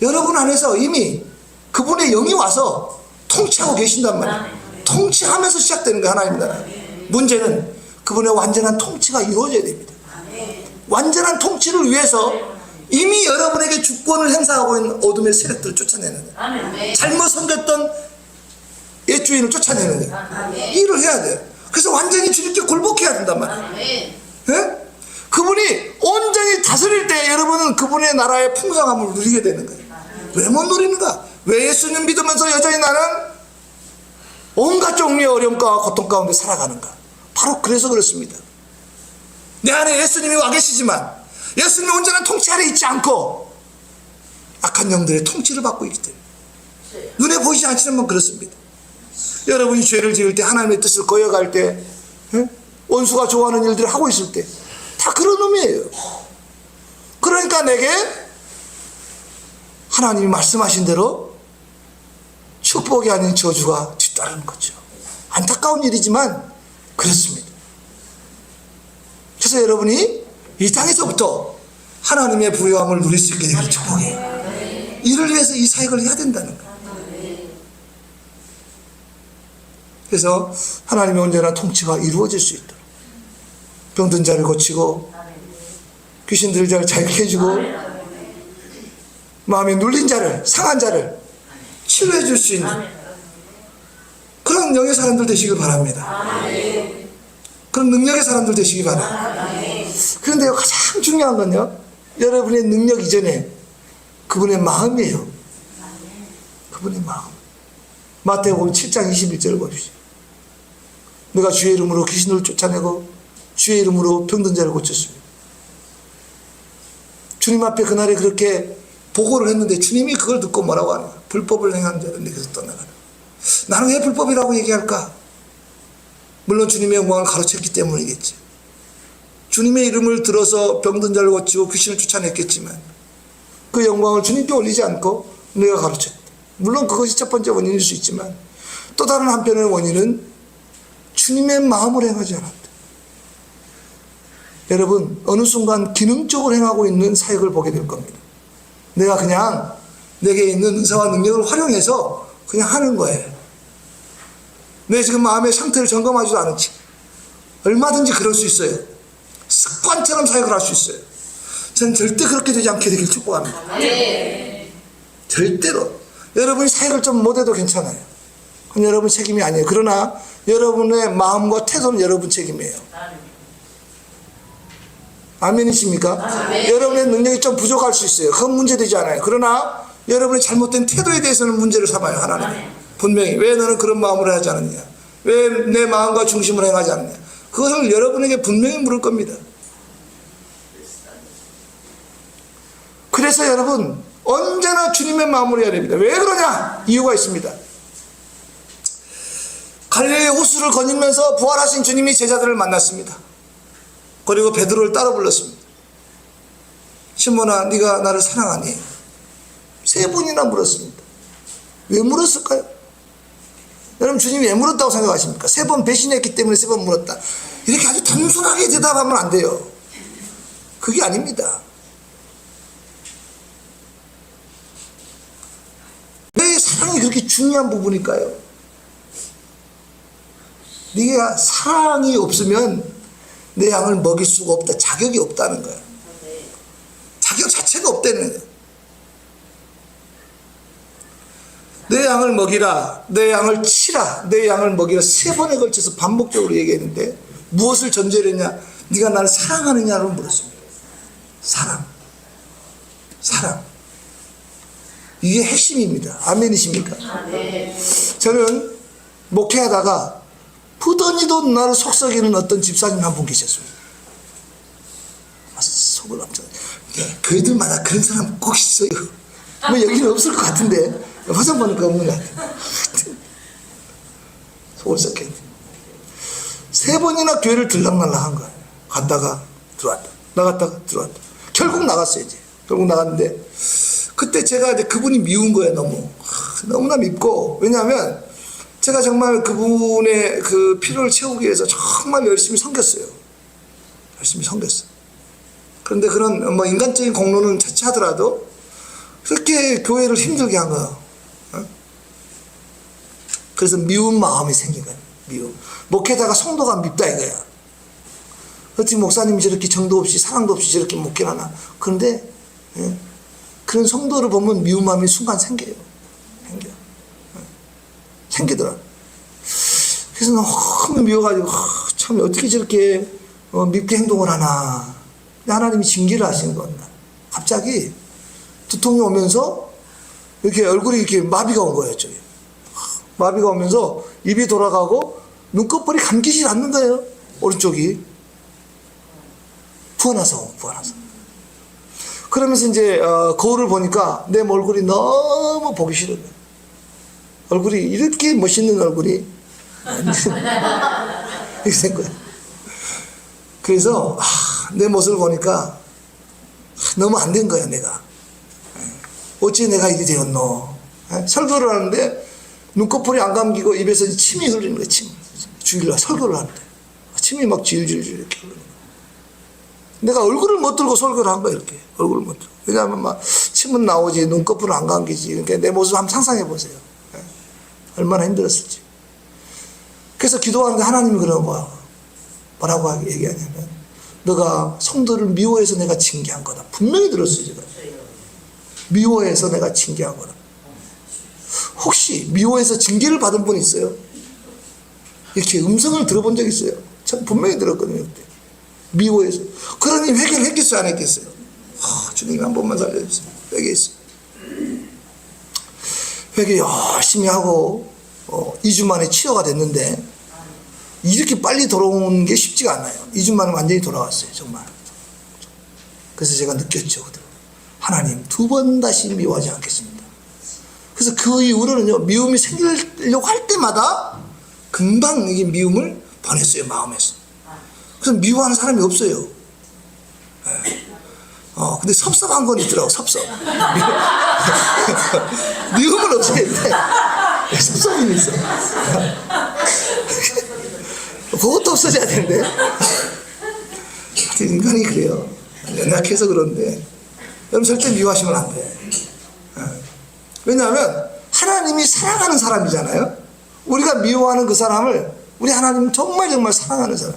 여러분 안에서 이미 그분의 영이 와서 통치하고 계신단 말이에요. 통치하면서 시작되는 거예요, 하나님 나라. 문제는 그분의 완전한 통치가 이루어져야 됩니다. 완전한 통치를 위해서 이미 여러분에게 주권을 행사하고 있는 어둠의 세력들을 쫓아내는 거예요. 잘못 섬겼던 옛 주인을 쫓아내는 거예요. 일을 해야 돼요. 그래서 완전히 주님께 굴복해야 된단 말이에요. 네? 그분이 온전히 다스릴 때 여러분은 그분의 나라의 풍성함을 누리게 되는 거예요. 왜 못 누리는가? 왜 예수님 믿으면서 여전히 나는 온갖 종류의 어려움과 고통 가운데 살아가는가? 바로 그래서 그렇습니다. 내 안에 예수님이 와 계시지만 예수님의 온전한 통치 아래 있지 않고 악한 영들의 통치를 받고 있기 때문에 눈에 보이지 않지만 그렇습니다. 여러분이 죄를 지을 때, 하나님의 뜻을 거역할 때, 원수가 좋아하는 일들을 하고 있을 때 다 그런 의미예요. 그러니까 내게 하나님이 말씀하신 대로 축복이 아닌 저주가 뒤따르는 거죠. 안타까운 일이지만 그렇습니다. 그래서 여러분이 이 땅에서부터 하나님의 부요함을 누릴 수 있게 되기를 축복해요. 이를 위해서 이 사역을 해야 된다는 거예요. 그래서 하나님의 온전한 통치가 이루어질 수 있도록 병든 자를 고치고 귀신 들린 자를 자유케 해주고 마음이 눌린 자를, 상한 자를 치료해 줄 수 있는 그런 영의 사람들 되시길 바랍니다. 그런 능력의 사람들 되시기 바랍니다. 그런데요, 가장 중요한 건요, 여러분의 능력 이전에 그분의 마음이에요. 그분의 마음. 마태복음 7장 21절을 보십시오. 내가 주의 이름으로 귀신을 쫓아내고 주의 이름으로 병든 자를 고쳤습니다. 주님 앞에 그날에 그렇게 보고를 했는데 주님이 그걸 듣고 뭐라고 하냐. 불법을 행한 자는 내게서 떠나가라. 나는 왜 불법이라고 얘기할까? 물론 주님의 영광을 가로챘기 때문이겠지. 주님의 이름을 들어서 병든 자를 고치고 귀신을 쫓아냈겠지만 그 영광을 주님께 올리지 않고 내가 가르쳤다. 물론 그것이 첫 번째 원인일 수 있지만 또 다른 한편의 원인은 주님의 마음을 행하지 않았다. 여러분, 어느 순간 기능적으로 행하고 있는 사역을 보게 될 겁니다. 내가 그냥 내게 있는 은사와 능력을 활용해서 그냥 하는 거예요. 내 지금 마음의 상태를 점검하지도 않았지. 얼마든지 그럴 수 있어요. 습관처럼 사역을 할 수 있어요. 저는 절대 그렇게 되지 않게 되길 축복합니다. 절대로. 여러분이 사역을 좀 못해도 괜찮아요. 그건 여러분 책임이 아니에요. 그러나 여러분의 마음과 태도는 여러분 책임이에요. 아멘이십니까? 아멘. 여러분의 능력이 좀 부족할 수 있어요. 그건 문제되지 않아요. 그러나 여러분의 잘못된 태도에 대해서는 문제를 삼아요. 하나님. 분명히 왜 너는 그런 마음으로 하지 않느냐, 왜 내 마음과 중심을 행하지 않느냐, 그것을 여러분에게 분명히 물을 겁니다. 그래서 여러분 언제나 주님의 마음으로 해야 됩니다. 왜 그러냐? 이유가 있습니다. 갈릴리 호수를 거닐면서 부활하신 주님이 제자들을 만났습니다. 그리고 베드로를 따라 불렀습니다. 시몬아, 네가 나를 사랑하니? 3번이나 물었습니다. 왜 물었을까요? 여러분, 주님이 왜 물었다고 생각하십니까? 3번 배신했기 때문에 3번 물었다. 이렇게 아주 단순하게 대답하면 안 돼요. 그게 아닙니다. 왜 사랑이 그렇게 중요한 부분일까요? 네가 사랑이 없으면 내 양을 먹일 수가 없다. 자격이 없다는 거야. 자격 자체가 없다는 거야. 내 양을 먹이라, 내 양을 치라, 내 양을 먹이라 3번에 걸쳐서 반복적으로 얘기했는데 무엇을 전제로 했냐? 네가 나를 사랑하느냐로 물었습니다. 사랑. 이게 핵심입니다. 아멘이십니까? 저는 목회하다가 부더니도 나를 속썩이는 어떤 집사님 한 분 계셨습니다. 속을 엄청. 교회들마다 그런 사람 꼭 있어요. 뭐 여기는 없을 것 같은데 화장 보니까 없는 것 같아요. 속을 썩겠네. 3번이나 교회를 들락날락한 거예요. 갔다가 들어왔다, 나갔다가 들어왔다. 결국 나갔어요. 이제 결국 나갔는데 그때 제가 이제 그분이 미운 거예요. 너무나 밉고, 왜냐하면 제가 정말 그분의 그 필요를 채우기 위해서 정말 열심히 섬겼어요. 그런데 그런 뭐 인간적인 공로는 차치하더라도 그렇게 교회를 힘들게 한 거예요. 그래서 미운 마음이 생긴 거예요. 미움. 목회자가 성도가 밉다 이거야. 어찌 목사님이 저렇게 정도 없이 사랑도 없이 저렇게 목회를 하나. 그런데 그런 성도를 보면 미운 마음이 순간 생겨요. 생기더라. 그래서 너무 미워가지고 참 어떻게 저렇게 밉게 행동을 하나. 하나님이 징계를 하시는 겁니다. 갑자기 두통이 오면서 이렇게 얼굴이 이렇게 마비가 온 거예요. 저기. 마비가 오면서 입이 돌아가고 눈꺼풀이 감기질 않는 거예요. 오른쪽이. 부어나서. 그러면서 이제 거울을 보니까 내 얼굴이 너무 보기 싫은 거예요. 얼굴이 이렇게 멋있는 얼굴이 이렇게 된 거예요. 그래서 내 모습을 보니까 너무 안 된 거야. 내가 어찌 내가 이리 되었노. 설교를 하는데 눈꺼풀이 안 감기고 입에서 침이 흘리는 거야. 침. 주일날 설교를 하는데 침이 막 질질 이렇게 흘리는 거야. 내가 얼굴을 못 들고 설교를 한 거야. 이렇게 얼굴을 못 들고. 왜냐하면 막 침은 나오지 눈꺼풀은 안 감기지. 그러니까 내 모습 한번 상상해 보세요. 얼마나 힘들었을지. 그래서 기도하는데 하나님이 그러는 거야. 뭐라고 얘기하냐면 너가 성도를 미워해서 내가 징계한 거다. 분명히 들었어요. 제가. 미워해서 내가 징계한 거다. 혹시 미워해서 징계를 받은 분 있어요? 이렇게 음성을 들어본 적 있어요? 전 분명히 들었거든요. 그때. 미워해서. 그러니 회개를 했겠어요? 안 했겠어요? 주님 한 번만 살려주세요. 회개 있어요. 회개 열심히 하고 2주 만에 치유가 됐는데 이렇게 빨리 돌아오는 게 쉽지가 않아요. 2주 만에 완전히 돌아왔어요. 정말. 그래서 제가 느꼈죠. 하나님 2번 다시 미워하지 않겠습니다. 그래서 그 이후로는요, 미움이 생기려고 할 때마다 금방 이 미움을 보냈어요. 마음에서. 그래서 미워하는 사람이 없어요. 네. 근데 섭섭한 건 있더라고. 섭섭. 미움은 없애는데 섭섭이 있어. 그것도 없어져야 되는데. 인간이 그래요. 연약해서 그런데 여러분 절대 미워하시면 안 돼. 왜냐하면 하나님이 사랑하는 사람이잖아요. 우리가 미워하는 그 사람을 우리 하나님 정말 사랑하는 사람.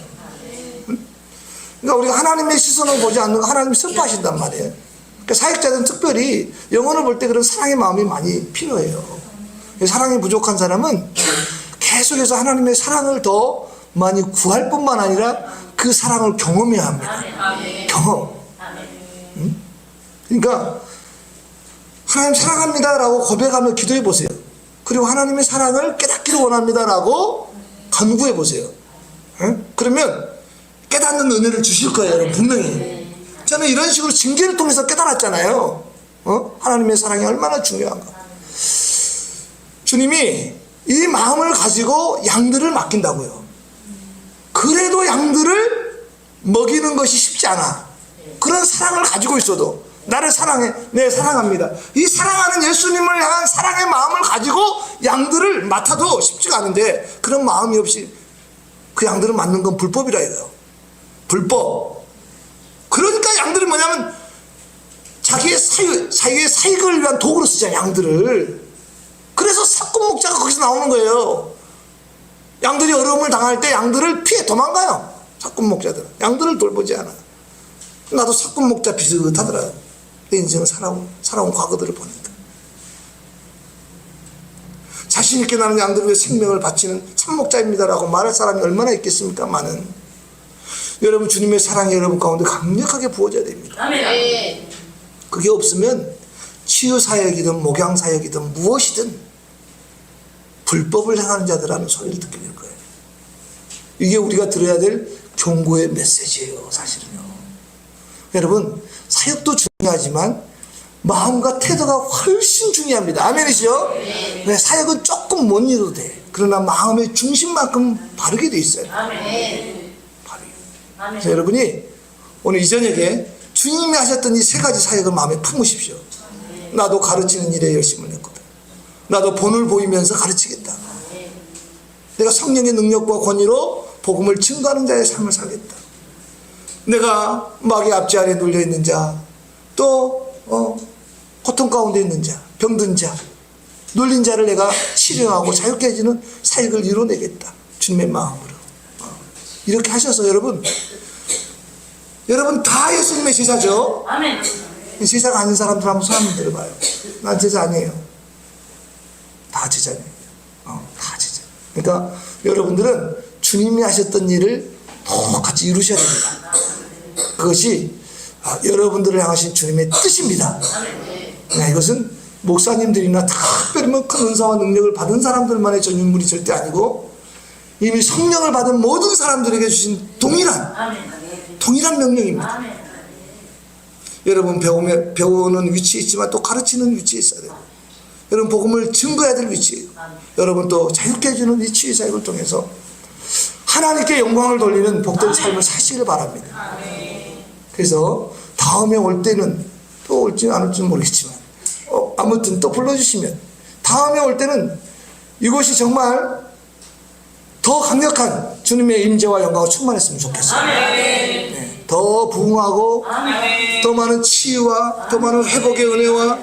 그러니까 우리가 하나님의 시선을 보지 않는 거 하나님이 슬퍼하신단 말이에요. 그러니까 사역자들은 특별히 영혼을 볼 때 그런 사랑의 마음이 많이 필요해요. 사랑이 부족한 사람은 계속해서 하나님의 사랑을 더 많이 구할 뿐만 아니라 그 사랑을 경험해야 합니다. 경험. 그러니까 하나님 사랑합니다라고 고백하며 기도해 보세요. 그리고 하나님의 사랑을 깨닫기를 원합니다라고 간구해 보세요. 그러면 깨닫는 은혜를 주실 거예요, 여러분. 분명히. 저는 이런 식으로 징계를 통해서 깨달았잖아요. 하나님의 사랑이 얼마나 중요한가. 주님이 이 마음을 가지고 양들을 맡긴다고요. 그래도 양들을 먹이는 것이 쉽지 않아. 그런 사랑을 가지고 있어도 나를 사랑해. 네, 사랑합니다. 이 사랑하는 예수님을 향한 사랑의 마음을 가지고 양들을 맡아도 쉽지가 않은데 그런 마음이 없이 그 양들을 맡는 건 불법이라 해요. 불법. 그러니까 양들이 뭐냐면 자기의 사익을 위한 도구로 쓰잖아요. 양들을. 그래서 사건 목자가 거기서 나오는 거예요. 양들이 어려움을 당할 때 양들을 피해 도망가요. 사건 목자들은. 양들을 돌보지 않아. 나도 사건 목자 비슷하더라. 내 인생을 살아온 과거들을 보니까. 자신 있게 나는 양들을 위해 생명을 바치는 참목자입니다라고 말할 사람이 얼마나 있겠습니까? 많은. 여러분 주님의 사랑이 여러분 가운데 강력하게 부어져야 됩니다. 아멘. 그게 없으면 치유사역이든 목양사역이든 무엇이든 불법을 행하는 자들하는 소리를 듣게 될 거예요. 이게 우리가 들어야 될 경고의 메시지예요. 사실은요. 여러분 사역도 중요하지만 마음과 태도가 훨씬 중요합니다. 아멘이죠? 네, 사역은 조금 못 이뤄도 돼. 그러나 마음의 중심만큼 바르게 돼 있어요. 아멘. 그래서 여러분이 오늘 이 저녁에 주님이 하셨던 이 3가지 사역을 마음에 품으십시오. 나도 가르치는 일에 열심을 냈거든. 나도 본을 보이면서 가르치겠다. 내가 성령의 능력과 권위로 복음을 증거하는 자의 삶을 살겠다. 내가 마귀의 압제 아래 눌려있는 자, 또 고통 가운데 있는 자, 병든 자, 눌린 자를 내가 치료하고 자유케 해주는 사역을 이뤄내겠다. 주님의 마음으로. 이렇게 하셔서 여러분 다 예수님의 제자죠. 아멘. 제자가 아닌 사람들 한번 손 한번 들어봐요. 난 제자 아니에요. 다 제자네요. 다 제자. 그러니까 여러분들은 주님이 하셨던 일을 똑같이 이루셔야 됩니다. 그것이 여러분들을 향하신 주님의 뜻입니다. 이것은 목사님들이나 특별히 큰 은사와 능력을 받은 사람들만의 전유물이 절대 아니고 이미 성령을 받은 모든 사람들에게 주신 동일한 명령입니다. 여러분 배우는 위치에 있지만 또 가르치는 위치에 있어야 돼요. 여러분 복음을 증거해야 될 위치예요. 여러분 또 자유케 해주는 이 치유 사역을 통해서 하나님께 영광을 돌리는 복된 삶을 사시길 바랍니다. 그래서 다음에 올 때는 또 올지는 안 올지는 모르겠지만 아무튼 또 불러주시면 다음에 올 때는 이곳이 정말 더 강력한 주님의 임재와 영광을 충만했으면 좋겠어요. 네, 더 부흥하고 더 많은 치유와 더 많은 회복의 은혜와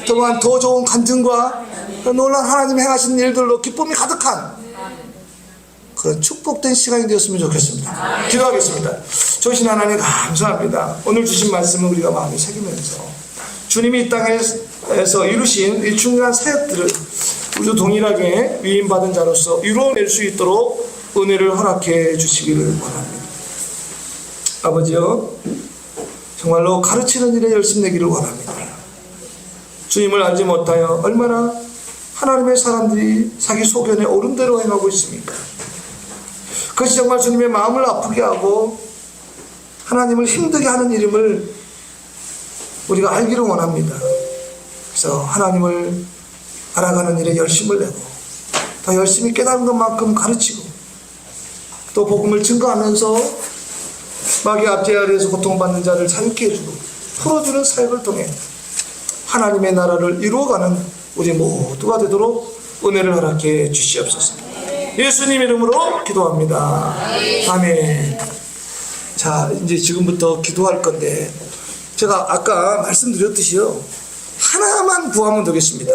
더 많은 더 좋은 간증과 놀라운 하나님 행하신 일들로 기쁨이 가득한 그런 축복된 시간이 되었으면 좋겠습니다. 기도하겠습니다. 좋으신 하나님 감사합니다. 오늘 주신 말씀을 우리가 마음에 새기면서 주님이 이 땅에서 이루신 이 중요한 사역들을 우리도 동일하게 위임받은 자로서 이루어낼 수 있도록 은혜를 허락해 주시기를 원합니다. 아버지여, 정말로 가르치는 일에 열심 내기를 원합니다. 주님을 알지 못하여 얼마나 하나님의 사람들이 자기 소견에 옳은 대로 행하고 있습니까? 그것이 정말 주님의 마음을 아프게 하고 하나님을 힘들게 하는 일임을 우리가 알기를 원합니다. 그래서 하나님을 알아가는 일에 열심을 내고 더 열심히 깨달은 것만큼 가르치고 또 복음을 증거하면서 마귀의 압제 아래에서 고통받는 자를 자유케 해주고 풀어주는 사역을 통해 하나님의 나라를 이루어가는 우리 모두가 되도록 은혜를 허락해 주시옵소서. 예수님 이름으로 기도합니다. 아멘. 자, 이제 지금부터 기도할 건데 제가 아까 말씀드렸듯이요, 하나만 구하면 되겠습니다.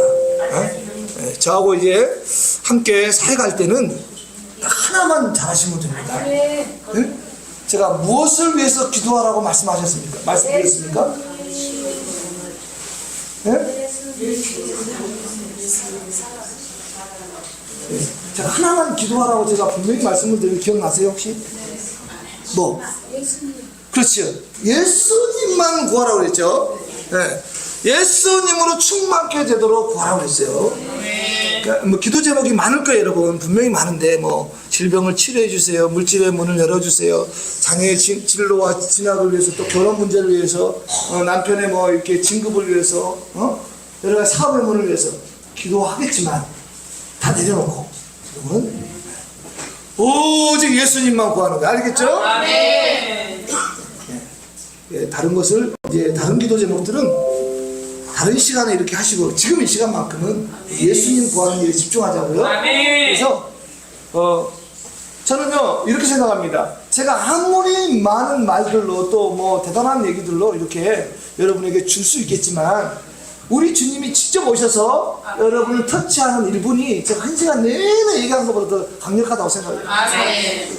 저하고 이제 함께 사역할 때는 하나만 잘하시면 됩니다. 네? 제가 무엇을 위해서 기도하라고 말씀하셨습니까? 말씀드렸습니까? 네? 네. 제가 하나만 기도하라고 제가 분명히 말씀을 드리면 기억나세요 혹시? 뭐? 그렇죠. 예수님만 구하라고 그랬죠. 네. 예수님으로 충만케 되도록 구하라고 그랬어요. 그러니까 뭐 기도 제목이 많을 거예요, 여러분. 분명히 많은데 뭐 질병을 치료해 주세요, 물질의 문을 열어주세요, 장애의 진로와 진학을 위해서, 또 결혼 문제를 위해서, 남편의 뭐 이렇게 진급을 위해서, 여러 가지 사업의 문을 위해서 기도하겠지만 다 내려놓고 여러분 오직 예수님만 구하는 거 알겠죠? 아멘. 예, 다른 것을 이제 다른 기도 제목들은 다른 시간에 이렇게 하시고 지금 이 시간만큼은 예수님 구하는 일에 집중하자고요. 아멘. 그래서 저는요 이렇게 생각합니다. 제가 아무리 많은 말들로 또 뭐 대단한 얘기들로 이렇게 여러분에게 줄 수 있겠지만 우리 주님이 직접 오셔서 여러분을 터치하는 1분이 제가 1시간 내내 얘기하는 것보다 더 강력하다고 생각해요. 아멘.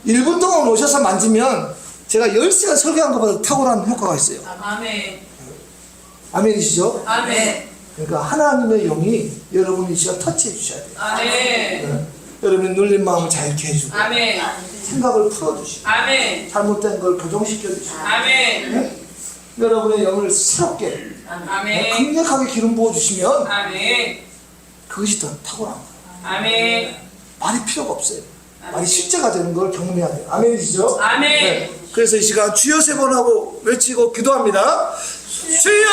1분 동안 오셔서 만지면 제가 10시간 설교한 것보다 탁월한 효과가 있어요. 아멘. 아멘이시죠? 아멘. 그러니까 하나님의 영이 여러분이 이 시간 터치해 주셔야 돼요. 아멘. 네. 여러분의 눌린 마음을 자유케 해주고 아멘. 생각을 풀어주시고 아멘. 잘못된 걸 교정시켜 주시고 아멘. 네? 여러분의 영을 새롭게 아멘. 강력하게 기름 부어 주시면 아멘. 그것이 더 탁월한 거예요. 아멘. 말이 필요가 없어요. 말이 실제가 되는 걸 경험해야 돼요. 아멘이시죠? 아멘. 네. 그래서 이 시간 주여 3번 하고 외치고 기도합니다. 주여!